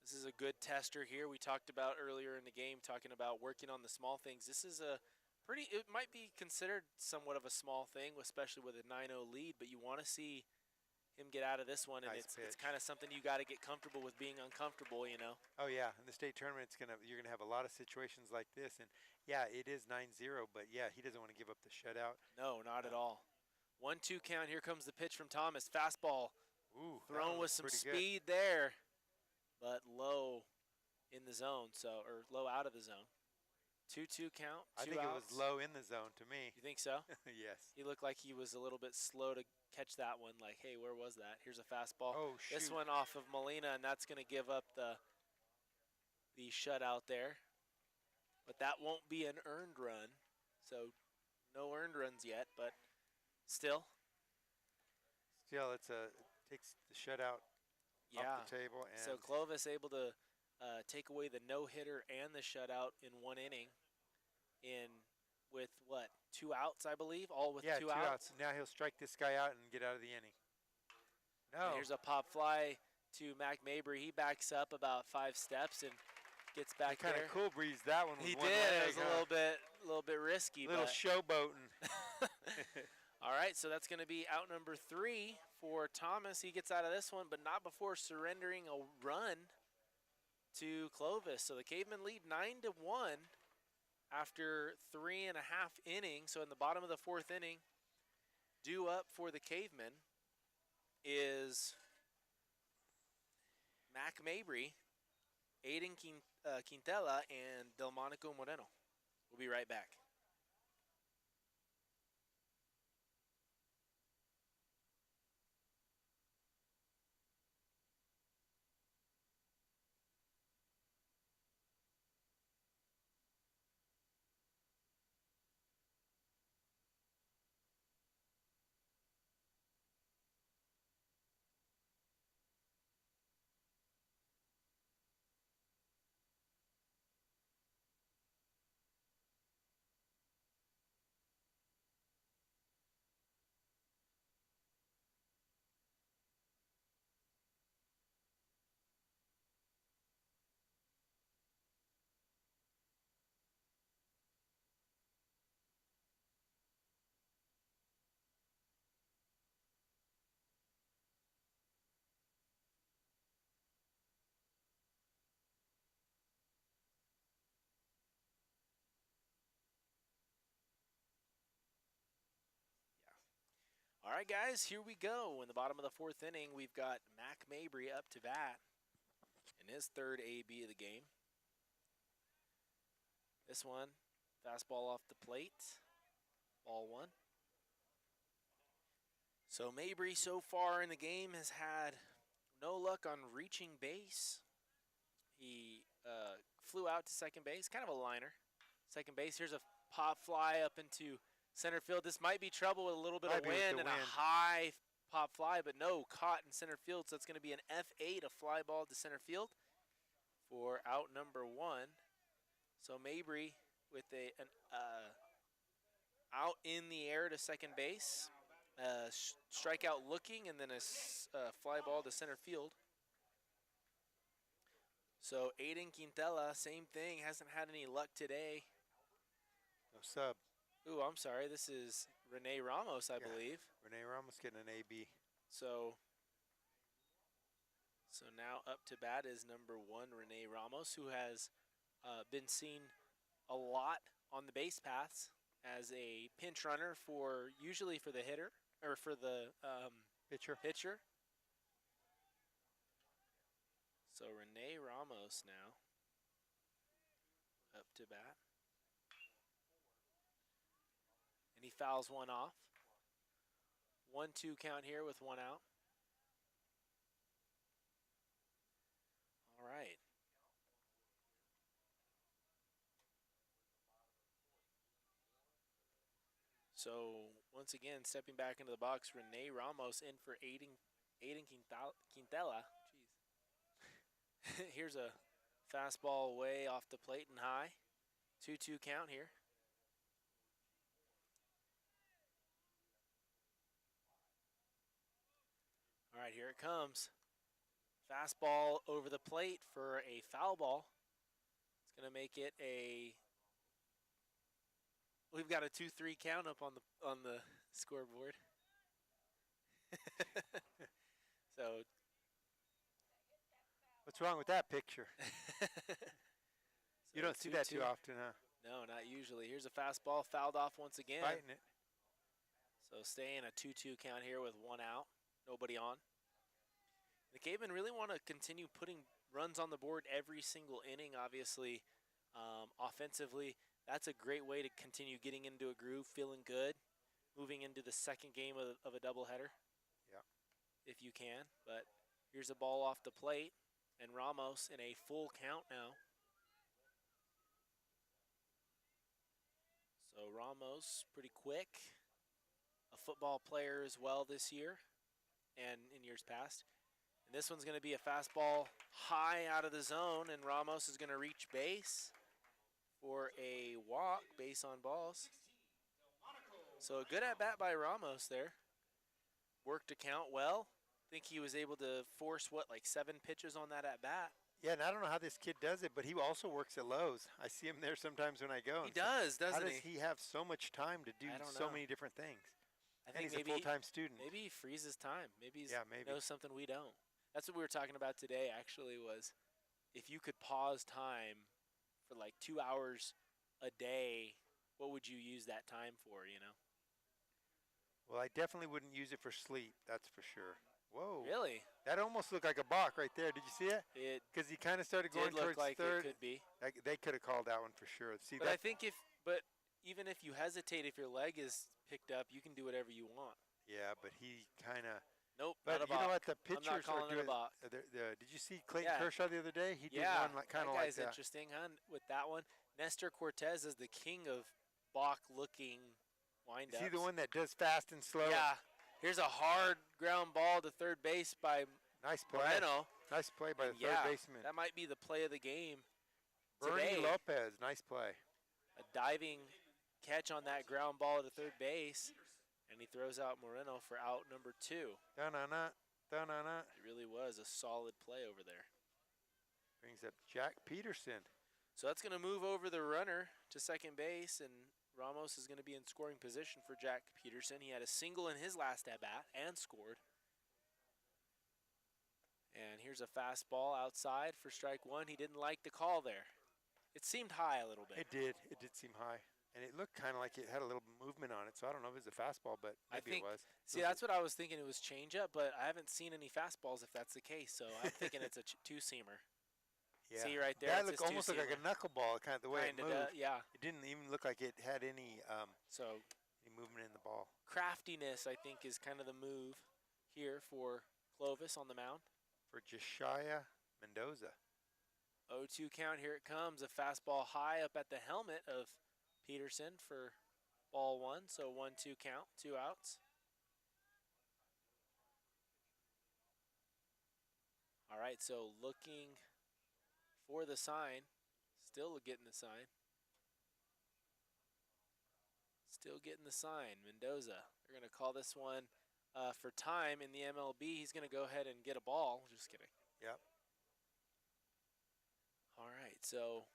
[SPEAKER 1] This is a good tester here. We talked about earlier in the game, talking about working on the small things. This is it might be considered somewhat of a small thing, especially with a 9-0 lead, but you want to see him get out of this one, and
[SPEAKER 2] Nice
[SPEAKER 1] it's kind of something you got to get comfortable with being uncomfortable,
[SPEAKER 2] Oh yeah, in the state tournament, you're gonna have a lot of situations like this, and yeah, it is 9-0, but yeah, he doesn't want to give up the shutout.
[SPEAKER 1] No, not at all. 1-2 count. Here comes the pitch from Thomas. Fastball, thrown with some speed there, but low in the zone, or low out of the zone. 2-2 count.
[SPEAKER 2] I think
[SPEAKER 1] outs.
[SPEAKER 2] It was low in the zone to me.
[SPEAKER 1] You think so?
[SPEAKER 2] Yes.
[SPEAKER 1] He looked like he was a little bit slow to catch that one. Like, hey, where was that? Here's a fastball.
[SPEAKER 2] Oh, shoot.
[SPEAKER 1] This one off of Molina, and that's going to give up the shutout there. But that won't be an earned run. So no earned runs yet, but still.
[SPEAKER 2] Still, it takes the shutout off the table. And
[SPEAKER 1] so Clovis able to take away the no-hitter and the shutout in 1 inning with, 2 outs, I believe? All with 2 outs.
[SPEAKER 2] Now he'll strike this guy out and get out of the inning. No.
[SPEAKER 1] And here's a pop fly to Mac Mabry. He backs up about 5 steps, and gets back
[SPEAKER 2] kind
[SPEAKER 1] there.
[SPEAKER 2] of cool breezed that one with
[SPEAKER 1] He
[SPEAKER 2] one
[SPEAKER 1] did.
[SPEAKER 2] leg,
[SPEAKER 1] It was a little bit risky.
[SPEAKER 2] little
[SPEAKER 1] but
[SPEAKER 2] showboating.
[SPEAKER 1] All right, so that's going to be out number 3 for Thomas. He gets out of this one, but not before surrendering a run to Clovis. So the Cavemen lead 9-1 after 3.5 innings. So in the bottom of the 4th inning, due up for the Cavemen is Mac Mabry, Aiden Quintela, and Delmonico Moreno. We'll be right back. All right, guys, here we go. In the bottom of the 4th inning, we've got Mac Mabry up to bat in his 3rd AB of the game. This one, fastball off the plate, ball 1. So Mabry so far in the game has had no luck on reaching base. He flew out to second base, kind of a liner. Second base, here's a pop fly up into center field. This might be trouble with a little bit of wind and a high pop fly, but no, caught in center field. So it's going to be an F8, a fly ball to center field for out number 1. So Mabry with an out in the air to second base, strikeout looking, and then a fly ball to center field. So Aiden Quintela, same thing, hasn't had any luck today.
[SPEAKER 2] No sub.
[SPEAKER 1] Ooh, I'm sorry. This is Rene Ramos, I believe.
[SPEAKER 2] Rene Ramos getting an AB.
[SPEAKER 1] So now up to bat is number 1, Rene Ramos, who has been seen a lot on the base paths as a pinch runner usually for the hitter or for the pitcher. So Rene Ramos now up to bat. And he fouls one off. 1-2 count here with 1 out. All right. So once again, stepping back into the box, Rene Ramos in for Aiden Quintela. Jeez. Here's a fastball way off the plate and high. 2-2 count here. All right, here it comes. Fastball over the plate for a foul ball. It's going to make it we've got a 2-3 count up on the scoreboard. So
[SPEAKER 2] what's wrong with that picture? You don't see that too often, huh?
[SPEAKER 1] No, not usually. Here's a fastball fouled off once again.
[SPEAKER 2] Fighting it.
[SPEAKER 1] So staying a 2-2 count here with 1 out, nobody on. The Cavemen really want to continue putting runs on the board every single inning. Obviously, offensively, that's a great way to continue getting into a groove, feeling good, moving into the second game of a doubleheader.
[SPEAKER 2] Yeah.
[SPEAKER 1] If you can. But here's a ball off the plate, and Ramos in a full count now. So Ramos, pretty quick. A football player as well this year and in years past. And this one's going to be a fastball high out of the zone, and Ramos is going to reach base for a walk, base on balls. So a good at-bat by Ramos there. Worked a count well. I think he was able to force, like 7 pitches on that at-bat.
[SPEAKER 3] Yeah, and I don't know how this kid does it, but he also works at Lowe's. I see him there sometimes when I go.
[SPEAKER 1] He does,
[SPEAKER 3] How
[SPEAKER 1] doesn't
[SPEAKER 3] does
[SPEAKER 1] he?
[SPEAKER 3] he have so much time to do
[SPEAKER 1] I don't
[SPEAKER 3] so
[SPEAKER 1] know.
[SPEAKER 3] many different things?
[SPEAKER 1] I
[SPEAKER 3] And
[SPEAKER 1] think
[SPEAKER 3] he's a full-time student.
[SPEAKER 1] maybe he freezes time. Maybe he
[SPEAKER 3] Yeah, maybe.
[SPEAKER 1] knows something we don't. That's what we were talking about today. Actually, was if you could pause time for like 2 hours a day, what would you use that time for? You know?
[SPEAKER 3] Well, I definitely wouldn't use it for sleep. That's for sure. Whoa.
[SPEAKER 1] Really?
[SPEAKER 3] That almost looked like a balk right there. Did you see it?
[SPEAKER 1] It
[SPEAKER 3] Because he kind of started going
[SPEAKER 1] did look
[SPEAKER 3] towards
[SPEAKER 1] like
[SPEAKER 3] third.
[SPEAKER 1] it could be.
[SPEAKER 3] They could have called that one for sure. See
[SPEAKER 1] But
[SPEAKER 3] that?
[SPEAKER 1] I think even if you hesitate, if your leg is picked up, you can do whatever you want.
[SPEAKER 3] Yeah, but he kind of.
[SPEAKER 1] Nope,
[SPEAKER 3] But
[SPEAKER 1] not a
[SPEAKER 3] you know what?
[SPEAKER 1] balk.
[SPEAKER 3] The
[SPEAKER 1] I'm not
[SPEAKER 3] pitchers are
[SPEAKER 1] calling it a
[SPEAKER 3] doing.
[SPEAKER 1] balk.
[SPEAKER 3] Did you see Clayton
[SPEAKER 1] Yeah.
[SPEAKER 3] Kershaw the other day? He did
[SPEAKER 1] Yeah,
[SPEAKER 3] one kind of
[SPEAKER 1] that
[SPEAKER 3] like
[SPEAKER 1] guy's
[SPEAKER 3] that.
[SPEAKER 1] interesting, huh? With that one, Nestor Cortez is the king of balk-looking windups.
[SPEAKER 3] Is he the one that does fast and slow?
[SPEAKER 1] Yeah. Here's a hard ground ball to third base by
[SPEAKER 3] Nice play.
[SPEAKER 1] Moreno.
[SPEAKER 3] Nice play by the third
[SPEAKER 1] Yeah,
[SPEAKER 3] baseman.
[SPEAKER 1] that might be the play of the game
[SPEAKER 3] Bernie
[SPEAKER 1] today.
[SPEAKER 3] Lopez. Nice play.
[SPEAKER 1] A diving catch on that ground ball to third base, and he throws out Moreno for out number 2.
[SPEAKER 3] Da-na-na. Da-na-na.
[SPEAKER 1] It really was a solid play over there.
[SPEAKER 3] Brings up Jack Peterson.
[SPEAKER 1] So that's going to move over the runner to second base, and Ramos is going to be in scoring position for Jack Peterson. He had a single in his last at-bat and scored. And here's a fastball outside for strike one. He didn't like the call there. It seemed high a little bit.
[SPEAKER 3] It did. It did seem high. And it looked kind of like it had a little movement on it, so I don't know if it was a fastball, but maybe it was.
[SPEAKER 1] See, that's what I was thinking. It was changeup, but I haven't seen any fastballs if that's the case, so I'm thinking it's a two-seamer.
[SPEAKER 3] Yeah.
[SPEAKER 1] See right there?
[SPEAKER 3] That
[SPEAKER 1] it's
[SPEAKER 3] looked
[SPEAKER 1] his
[SPEAKER 3] almost looked like a knuckleball, kind of the way it
[SPEAKER 1] Kinda
[SPEAKER 3] moved.
[SPEAKER 1] yeah.
[SPEAKER 3] It didn't even look like it had any
[SPEAKER 1] So
[SPEAKER 3] movement in the ball.
[SPEAKER 1] craftiness, I think, is kind of the move here for Clovis on the mound.
[SPEAKER 3] For Josiah Mendoza.
[SPEAKER 1] 0-2 count, here it comes. A fastball high up at the helmet of Peterson for ball one. So 1-2 count, 2 outs. All right, so looking for the sign. Still getting the sign. Still getting the sign, Mendoza. They're going to call this one for time in the MLB. He's going to go ahead and get a ball. Just kidding.
[SPEAKER 3] Yep.
[SPEAKER 1] All right, so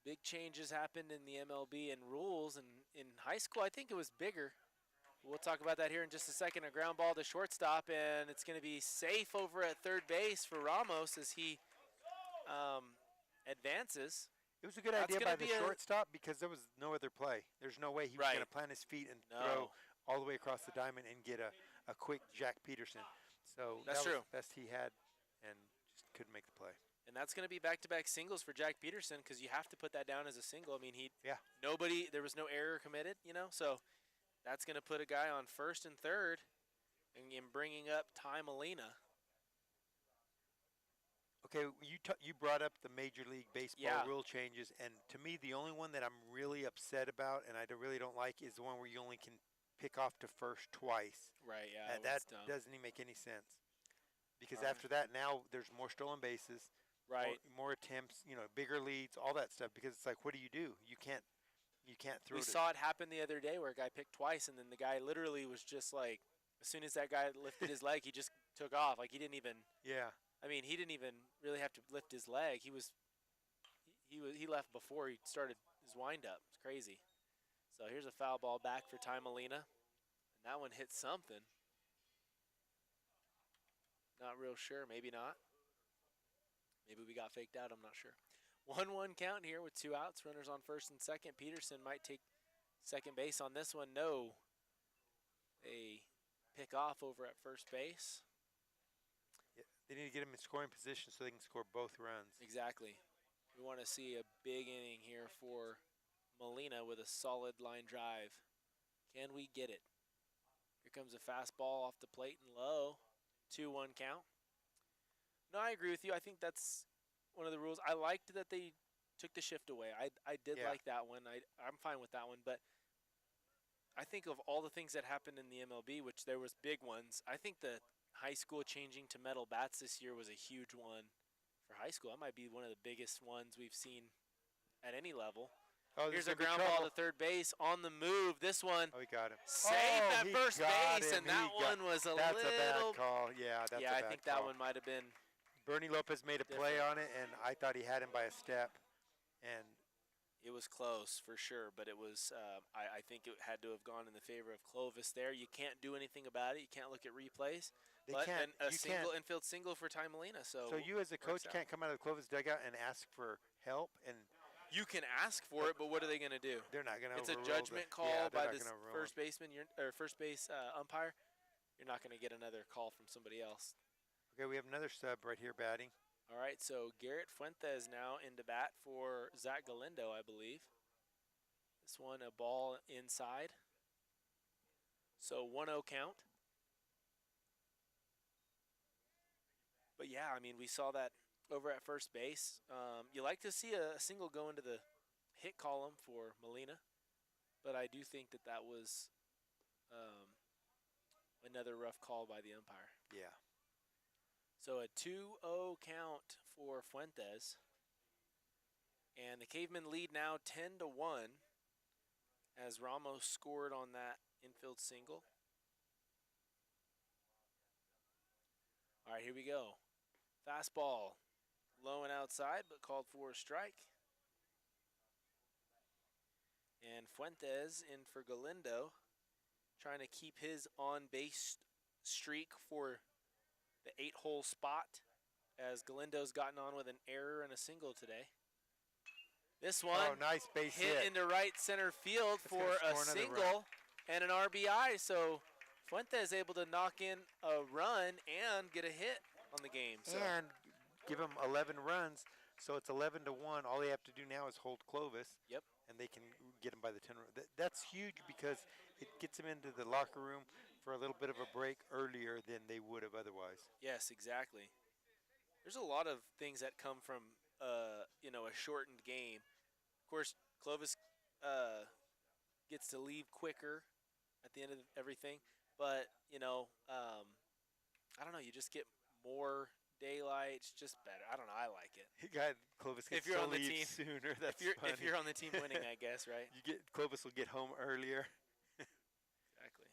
[SPEAKER 1] big changes happened in the MLB and rules. And in high school, I think it was bigger. We'll talk about that here in just a second. A ground ball to shortstop, and it's going to be safe over at third base for Ramos as he advances.
[SPEAKER 3] It was a good
[SPEAKER 1] That's
[SPEAKER 3] idea
[SPEAKER 1] gonna
[SPEAKER 3] by the
[SPEAKER 1] be a-
[SPEAKER 3] shortstop because there was no other play. There's no way he was
[SPEAKER 1] Right.
[SPEAKER 3] going to plant his feet and
[SPEAKER 1] No.
[SPEAKER 3] throw all the way across the diamond and get a quick Jack Peterson. So
[SPEAKER 1] That's
[SPEAKER 3] that was
[SPEAKER 1] true.
[SPEAKER 3] the best he had and just couldn't make the play.
[SPEAKER 1] And that's going to be back-to-back singles for Jack Peterson because you have to put that down as a single. I mean,
[SPEAKER 3] Yeah.
[SPEAKER 1] there was no error committed, so that's going to put a guy on first and third and bringing up Ty Molina.
[SPEAKER 3] Okay, you brought up the Major League Baseball
[SPEAKER 1] Yeah.
[SPEAKER 3] rule changes, and to me, the only one that I'm really upset about and I really don't like is the one where you only can pick off to first twice.
[SPEAKER 1] Right, yeah.
[SPEAKER 3] And
[SPEAKER 1] that's
[SPEAKER 3] that
[SPEAKER 1] dumb.
[SPEAKER 3] doesn't even make any sense. Because
[SPEAKER 1] Alright.
[SPEAKER 3] after that, now there's more stolen bases,
[SPEAKER 1] Right.
[SPEAKER 3] more attempts, bigger leads, all that stuff. Because it's like, what do? You can't throw
[SPEAKER 1] We
[SPEAKER 3] it.
[SPEAKER 1] saw it happen the other day where a guy picked twice, and then the guy literally was just like, as soon as that guy lifted his leg, he just took off. Like, he didn't even really have to lift his leg. He left before he started his windup. It's crazy. So here's a foul ball back for Ty Molina. And that one hit something. Not real sure. Maybe not. Maybe we got faked out. I'm not sure. 1-1 count here with 2 outs. Runners on first and second. Peterson might take second base on this one. No. A pick off over at first base.
[SPEAKER 3] They need to get him in scoring position so they can score both runs.
[SPEAKER 1] Exactly. We want to see a big inning here for Molina with a solid line drive. Can we get it? Here comes a fastball off the plate and low. 2-1 count. No, I agree with you. I think that's one of the rules. I liked that they took the shift away. I did
[SPEAKER 3] Yeah.
[SPEAKER 1] like that one. I'm fine with that one. But I think of all the things that happened in the MLB, which there was big ones, I think the high school changing to metal bats this year was a huge one for high school. That might be one of the biggest ones we've seen at any level.
[SPEAKER 3] Oh,
[SPEAKER 1] Here's
[SPEAKER 3] this
[SPEAKER 1] a
[SPEAKER 3] is gonna be
[SPEAKER 1] ground ball
[SPEAKER 3] trouble.
[SPEAKER 1] to third base on the move. This one
[SPEAKER 3] Oh, he got him.
[SPEAKER 1] safe
[SPEAKER 3] Oh,
[SPEAKER 1] at
[SPEAKER 3] he
[SPEAKER 1] first
[SPEAKER 3] got
[SPEAKER 1] base,
[SPEAKER 3] him.
[SPEAKER 1] and that
[SPEAKER 3] He got-
[SPEAKER 1] one was a
[SPEAKER 3] That's
[SPEAKER 1] little.
[SPEAKER 3] a bad call. Yeah, that's a
[SPEAKER 1] Yeah, I
[SPEAKER 3] bad
[SPEAKER 1] think
[SPEAKER 3] call.
[SPEAKER 1] that one might have been.
[SPEAKER 3] Bernie Lopez made a play
[SPEAKER 1] different.
[SPEAKER 3] on it, and I thought he had him by a step. And
[SPEAKER 1] It was close for sure, but it was. I think it had to have gone in the favor of Clovis there. You can't do anything about it. You can't look at replays.
[SPEAKER 3] they
[SPEAKER 1] But
[SPEAKER 3] can't.
[SPEAKER 1] a
[SPEAKER 3] You
[SPEAKER 1] single
[SPEAKER 3] can't.
[SPEAKER 1] infield single for Ty Molina. So
[SPEAKER 3] So you, as a coach,
[SPEAKER 1] works out.
[SPEAKER 3] can't come out of the Clovis dugout and ask for help, and
[SPEAKER 1] You can ask for it, but what are they going to do?
[SPEAKER 3] they're not going to.
[SPEAKER 1] It's a judgment call
[SPEAKER 3] yeah,
[SPEAKER 1] by
[SPEAKER 3] they're
[SPEAKER 1] this
[SPEAKER 3] not gonna overrule
[SPEAKER 1] first baseman, or first base umpire. You're not going to get another call from somebody else.
[SPEAKER 3] it. Okay, we have another sub right here batting.
[SPEAKER 1] All right, so Garrett Fuentes now into bat for Zach Galindo, I believe. This one a ball inside. So 1-0 count. But yeah, I mean, we saw that over at first base. You like to see a single go into the hit column for Molina, but I do think that that was another rough call by the umpire.
[SPEAKER 3] Yeah.
[SPEAKER 1] So a 2-0 count for Fuentes. And the Cavemen lead now 10-1 as Ramos scored on that infield single. All right, here we go. Fastball, low and outside, but called for a strike. And Fuentes in for Galindo, trying to keep his on-base streak for the 8-hole spot, as Galindo's gotten on with an error and a single today. This one
[SPEAKER 3] Oh, nice base
[SPEAKER 1] hit
[SPEAKER 3] hit.
[SPEAKER 1] into right center field
[SPEAKER 3] That's
[SPEAKER 1] for
[SPEAKER 3] gonna
[SPEAKER 1] a
[SPEAKER 3] score another
[SPEAKER 1] single and an RBI. So Fuentes able to knock in a run and get a hit on the game. So
[SPEAKER 3] And give them 11 runs, so it's 11-1. All they have to do now is hold Clovis.
[SPEAKER 1] Yep.
[SPEAKER 3] And they can get him by the 10 run. That's huge because it gets them into the locker room for a little bit of a break earlier than they would have otherwise.
[SPEAKER 1] yes, exactly. There's a lot of things that come from a shortened game. Of course, Clovis gets to leave quicker at the end of everything, but I don't know. You just get more daylight. It's just better. I don't know. I like it.
[SPEAKER 3] Clovis
[SPEAKER 1] If
[SPEAKER 3] gets
[SPEAKER 1] you're
[SPEAKER 3] to
[SPEAKER 1] on the
[SPEAKER 3] leave
[SPEAKER 1] team-
[SPEAKER 3] sooner. That's
[SPEAKER 1] if
[SPEAKER 3] funny.
[SPEAKER 1] you're on the team winning, I guess, right?
[SPEAKER 3] Clovis will get home earlier.
[SPEAKER 1] Exactly.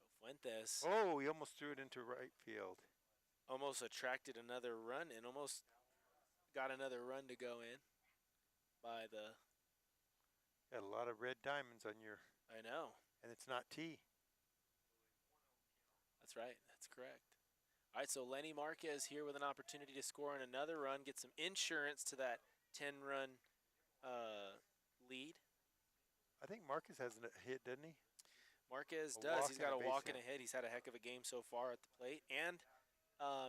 [SPEAKER 1] So Fuentes
[SPEAKER 3] Oh, he almost threw it into right field.
[SPEAKER 1] almost attracted another run and almost got another run to go in by the.
[SPEAKER 3] Got a lot of red diamonds on your,
[SPEAKER 1] I know.
[SPEAKER 3] and it's not T.
[SPEAKER 1] That's right. That's correct. All right, so Lenny Marquez here with an opportunity to score on another run, get some insurance to that 10-run lead.
[SPEAKER 3] I think Marcus has a hit, doesn't he?
[SPEAKER 1] Marquez
[SPEAKER 3] A
[SPEAKER 1] does.
[SPEAKER 3] walk
[SPEAKER 1] He's
[SPEAKER 3] and
[SPEAKER 1] got
[SPEAKER 3] a
[SPEAKER 1] a
[SPEAKER 3] base
[SPEAKER 1] walk
[SPEAKER 3] hit.
[SPEAKER 1] and a hit. He's had a heck of a game so far at the plate and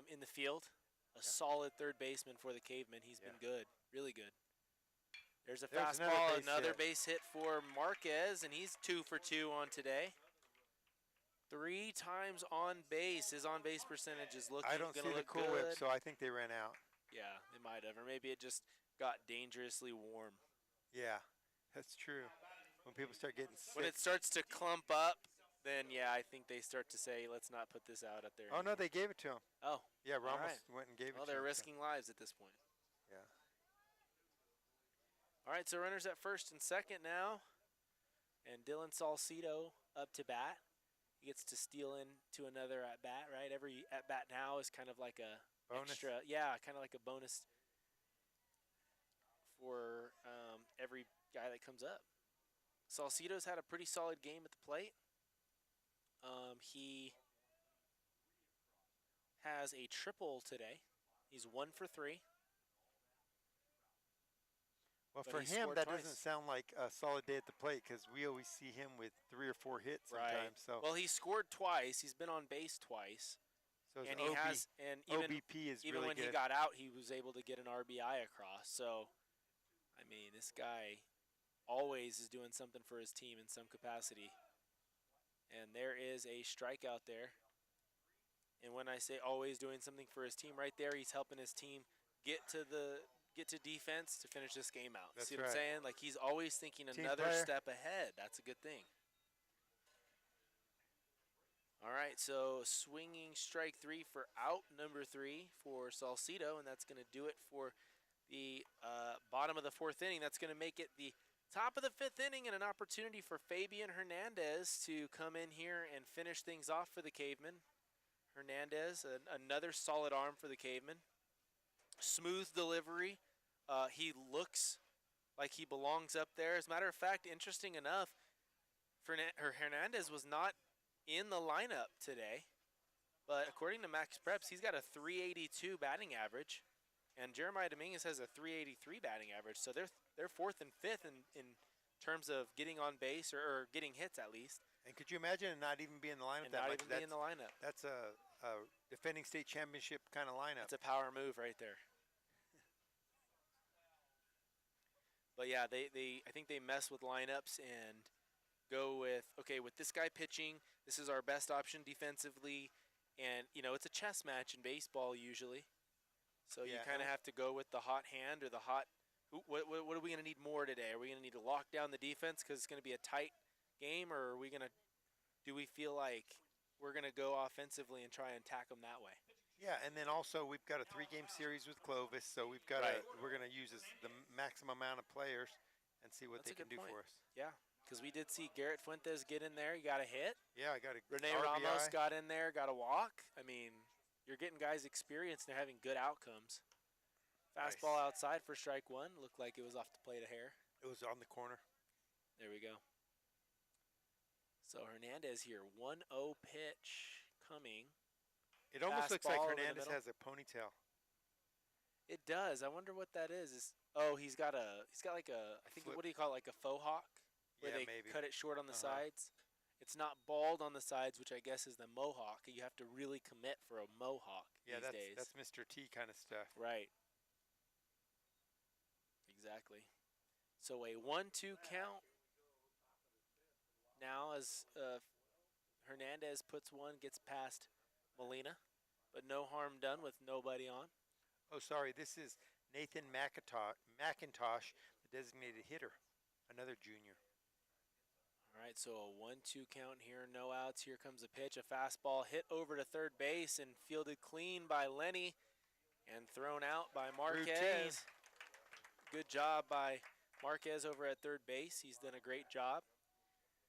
[SPEAKER 1] in the field. A
[SPEAKER 3] Yeah.
[SPEAKER 1] solid third baseman for the Cavemen. He's been good, really good. There's a
[SPEAKER 3] There's
[SPEAKER 1] fastball,
[SPEAKER 3] another
[SPEAKER 1] another base hit for Marquez, and he's 2 for 2 on today. 3 times on base. His on-base percentage is looking
[SPEAKER 3] I don't see
[SPEAKER 1] gonna
[SPEAKER 3] the
[SPEAKER 1] look
[SPEAKER 3] Cool
[SPEAKER 1] good.
[SPEAKER 3] Whip, so I think they ran out.
[SPEAKER 1] Yeah, they might have, or maybe it just got dangerously warm.
[SPEAKER 3] Yeah, that's true. When people start getting sick.
[SPEAKER 1] When it starts to clump up, then yeah, I think they start to say, let's not put this out there.
[SPEAKER 3] Oh, no,
[SPEAKER 1] anymore.
[SPEAKER 3] they gave it to him.
[SPEAKER 1] Oh,
[SPEAKER 3] Yeah, Ramos
[SPEAKER 1] right.
[SPEAKER 3] went and gave
[SPEAKER 1] well,
[SPEAKER 3] it to
[SPEAKER 1] they're
[SPEAKER 3] him. so-
[SPEAKER 1] risking lives at this point.
[SPEAKER 3] Yeah.
[SPEAKER 1] All right, so runners at first and second now, and Dylan Salcido up to bat. He gets to steal into another at bat, right? Every at bat now is kind of like a
[SPEAKER 3] Bonus.
[SPEAKER 1] extra, yeah, kind of like a bonus for every guy that comes up. Salcido's had a pretty solid game at the plate. He has a triple today. He's 1 for 3.
[SPEAKER 3] Well,
[SPEAKER 1] But
[SPEAKER 3] for
[SPEAKER 1] he
[SPEAKER 3] him,
[SPEAKER 1] scored
[SPEAKER 3] that
[SPEAKER 1] twice.
[SPEAKER 3] doesn't sound like a solid day at the plate because we always see him with 3 or 4 hits
[SPEAKER 1] Right.
[SPEAKER 3] sometimes. So,
[SPEAKER 1] Well, he scored twice. He's been on base twice,
[SPEAKER 3] so his
[SPEAKER 1] and he has. And even
[SPEAKER 3] OBP is
[SPEAKER 1] even
[SPEAKER 3] really
[SPEAKER 1] when
[SPEAKER 3] good.
[SPEAKER 1] he got out, he was able to get an RBI across. So, I mean, this guy always is doing something for his team in some capacity. And there is a strikeout there. And when I say always doing something for his team, right there, he's helping his team get to defense to finish this game out.
[SPEAKER 3] That's
[SPEAKER 1] See what I'm
[SPEAKER 3] right.
[SPEAKER 1] saying? Like, he's always thinking
[SPEAKER 3] Team
[SPEAKER 1] another
[SPEAKER 3] player.
[SPEAKER 1] step ahead. That's a good thing. All right, so swinging strike 3 for out number 3 for Salcido, and that's going to do it for the bottom of the 4th inning. That's going to make it the top of the 5th inning and an opportunity for Fabian Hernandez to come in here and finish things off for the Cavemen. Hernandez, another solid arm for the Cavemen. Smooth delivery. He looks like he belongs up there. As a matter of fact, interesting enough, Hernandez was not in the lineup today. But according to Max Preps, he's got a 382 batting average. And Jeremiah Dominguez has a 383 batting average. So they're fourth and fifth in terms of getting on base or getting hits at least.
[SPEAKER 3] And could you imagine it not even be in the lineup
[SPEAKER 1] And
[SPEAKER 3] that
[SPEAKER 1] not
[SPEAKER 3] much?
[SPEAKER 1] even be in the lineup.
[SPEAKER 3] That's a defending state championship kind of lineup.
[SPEAKER 1] It's a power move right there. But yeah, I think they mess with lineups and go with, okay, with this guy pitching, this is our best option defensively. And, you know, it's a chess match in baseball usually. So you
[SPEAKER 3] Yeah,
[SPEAKER 1] kind of have to go with the hot hand or the hot – what are we going to need more today? Are we going to need to lock down the defense because it's going to be a tight game, or are we going to – do we feel like we're going to go offensively and try and attack them that way?
[SPEAKER 3] Yeah, and then also we've got a 3-game series with Clovis, so we've got we're going to use the maximum amount of players and see what
[SPEAKER 1] That's
[SPEAKER 3] they
[SPEAKER 1] a
[SPEAKER 3] can
[SPEAKER 1] good
[SPEAKER 3] do
[SPEAKER 1] point.
[SPEAKER 3] for us.
[SPEAKER 1] Yeah, because we did see Garrett Fuentes get in there. He got a hit.
[SPEAKER 3] Yeah, I got a
[SPEAKER 1] Rene
[SPEAKER 3] RBI.
[SPEAKER 1] Ramos got in there, got a walk. I mean, you're getting guys experience. They're having good outcomes. Fastball
[SPEAKER 3] Nice.
[SPEAKER 1] outside for strike one. Looked like it was off the plate a hair.
[SPEAKER 3] It was on the corner.
[SPEAKER 1] There we go. So Hernandez here, 1-0 pitch coming.
[SPEAKER 3] It almost looks like
[SPEAKER 1] Fastball over the
[SPEAKER 3] Hernandez
[SPEAKER 1] middle.
[SPEAKER 3] has a ponytail.
[SPEAKER 1] It does. I wonder what that is. He's got like a, I think,
[SPEAKER 3] Flip.
[SPEAKER 1] what do you call it, like a faux hawk? Where
[SPEAKER 3] Yeah,
[SPEAKER 1] they
[SPEAKER 3] maybe.
[SPEAKER 1] cut it short on the
[SPEAKER 3] Uh-huh.
[SPEAKER 1] sides. It's not bald on the sides, which I guess is the mohawk. You have to really commit for a mohawk
[SPEAKER 3] Yeah,
[SPEAKER 1] these days.
[SPEAKER 3] that's Mr. T kind of stuff.
[SPEAKER 1] Right. Exactly. So a 1-2 count now as Hernandez puts one, gets past Molina, but no harm done with nobody on.
[SPEAKER 3] Oh, sorry. This is Nathan McIntosh, the designated hitter, another junior.
[SPEAKER 1] All right, so a 1-2 count here, no outs. Here comes a pitch, a fastball hit over to third base and fielded clean by Lenny and thrown out by Marquez.
[SPEAKER 3] Routine.
[SPEAKER 1] Good job by Marquez over at third base. He's done a great job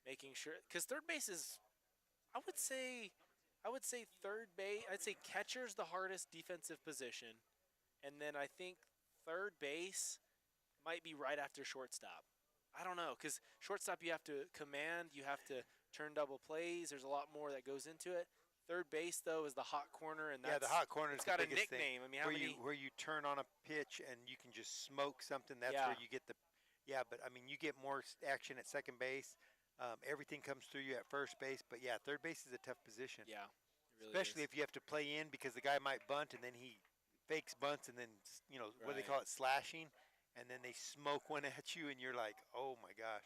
[SPEAKER 1] making sure, because third base is, I would say third base, I'd say catcher's the hardest defensive position. And then I think third base might be right after shortstop. I don't know, because shortstop you have to command, you have to turn double plays. There's a lot more that goes into it. Third base, though, is the hot corner, and that's,
[SPEAKER 3] Yeah, the hot corner is
[SPEAKER 1] it's
[SPEAKER 3] the
[SPEAKER 1] got a
[SPEAKER 3] biggest
[SPEAKER 1] nickname.
[SPEAKER 3] thing.
[SPEAKER 1] I mean, how many?
[SPEAKER 3] Where you turn on a pitch and you can just smoke something. That's
[SPEAKER 1] Yeah.
[SPEAKER 3] where you get the. Yeah, but I mean, you get more action at second base. Everything comes through you at first base. But yeah, third base is a tough position.
[SPEAKER 1] Yeah, it really
[SPEAKER 3] Especially
[SPEAKER 1] is.
[SPEAKER 3] if you have to play in because the guy might bunt and then he fakes bunts and then what do they
[SPEAKER 1] Right.
[SPEAKER 3] call it, slashing, and then they smoke one at you and you're like, oh my gosh.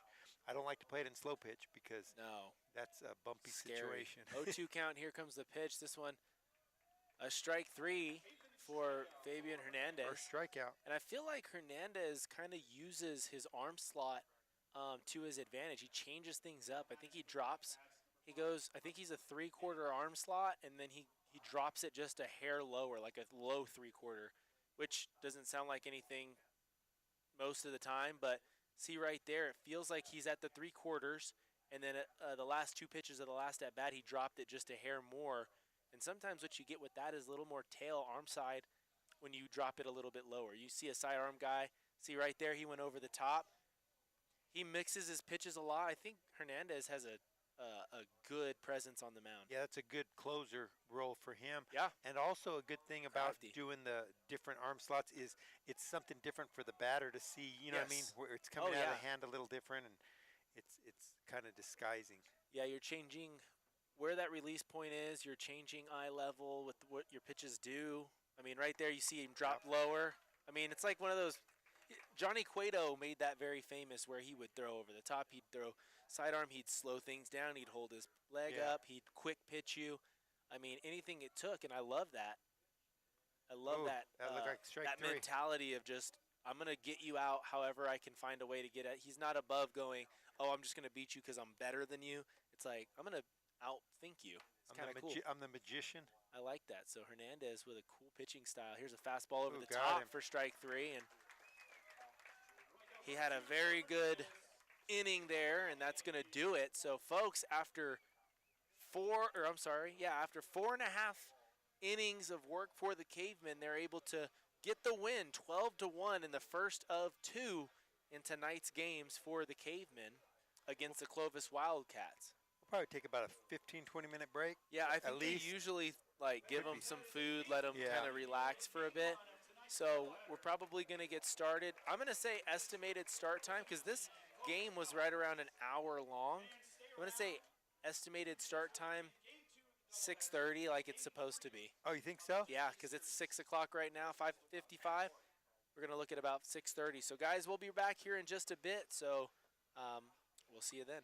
[SPEAKER 3] I don't like to play it in slow pitch because
[SPEAKER 1] No.
[SPEAKER 3] that's a bumpy
[SPEAKER 1] Scary.
[SPEAKER 3] situation.
[SPEAKER 1] 0-2 count. Here comes the pitch. This one, a strike three for Fabian Hernandez.
[SPEAKER 3] First strikeout.
[SPEAKER 1] And I feel like Hernandez kind of uses his arm slot to his advantage. He changes things up. I think he drops. He goes, I think he's a 3/4 arm slot, and then he drops it just a hair lower, like a low 3/4, which doesn't sound like anything most of the time, but see right there, it feels like he's at the 3/4, and then the last two pitches of the last at bat, he dropped it just a hair more. And sometimes what you get with that is a little more tail arm side when you drop it a little bit lower. You see a sidearm guy, see right there, he went over the top. He mixes his pitches a lot. I think Hernandez has a good presence on the mound.
[SPEAKER 3] Yeah, that's a good closer role for him.
[SPEAKER 1] Yeah.
[SPEAKER 3] And also a good thing about
[SPEAKER 1] Crafty.
[SPEAKER 3] doing the different arm slots is it's something different for the batter to see. You know what I mean?
[SPEAKER 1] Yes.
[SPEAKER 3] Where it's coming
[SPEAKER 1] Oh,
[SPEAKER 3] out
[SPEAKER 1] yeah.
[SPEAKER 3] of the hand a little different, and it's kind of disguising.
[SPEAKER 1] Yeah, you're changing where that release point is. You're changing eye level with what your pitches do. I mean, right there you see him drop lower. I mean, it's like one of those. Johnny Cueto made that very famous where he would throw over the top. He'd throw sidearm. He'd slow things down. He'd hold his leg
[SPEAKER 3] Yeah.
[SPEAKER 1] up. He'd quick pitch you. I mean, anything it took, and I love that. I love
[SPEAKER 3] Ooh,
[SPEAKER 1] that.
[SPEAKER 3] that looked like strike
[SPEAKER 1] that
[SPEAKER 3] three.
[SPEAKER 1] mentality of just, I'm going to get you out however I can find a way to get at. He's not above going, oh, I'm just going to beat you because I'm better than you. It's like, I'm going to outthink you. It's kind of cool.
[SPEAKER 3] I'm the magician.
[SPEAKER 1] I like that. So Hernandez with a cool pitching style. Here's a fastball over
[SPEAKER 3] Ooh,
[SPEAKER 1] the
[SPEAKER 3] got
[SPEAKER 1] top
[SPEAKER 3] him.
[SPEAKER 1] for strike three. And he had a very good inning there, and that's going to do it. So, folks, after after 4.5 innings of work for the Cavemen, they're able to get the win, 12-1 in the first of 2 in tonight's games for the Cavemen against the Clovis Wildcats.
[SPEAKER 3] We'll probably take about a 15-20 minute break.
[SPEAKER 1] Yeah, I think
[SPEAKER 3] at
[SPEAKER 1] they
[SPEAKER 3] least.
[SPEAKER 1] usually give
[SPEAKER 3] Could
[SPEAKER 1] them
[SPEAKER 3] be.
[SPEAKER 1] some food, let them
[SPEAKER 3] Yeah.
[SPEAKER 1] kind of relax for a bit. So we're probably going to get started. I'm going to say estimated start time because this game was right around an hour long. I'm going to say estimated start time 6:30, like it's supposed to be.
[SPEAKER 3] Oh, you think so?
[SPEAKER 1] Yeah, because it's 6 o'clock right now, 5:55. We're going to look at about 6:30. So, guys, we'll be back here in just a bit. So we'll see you then.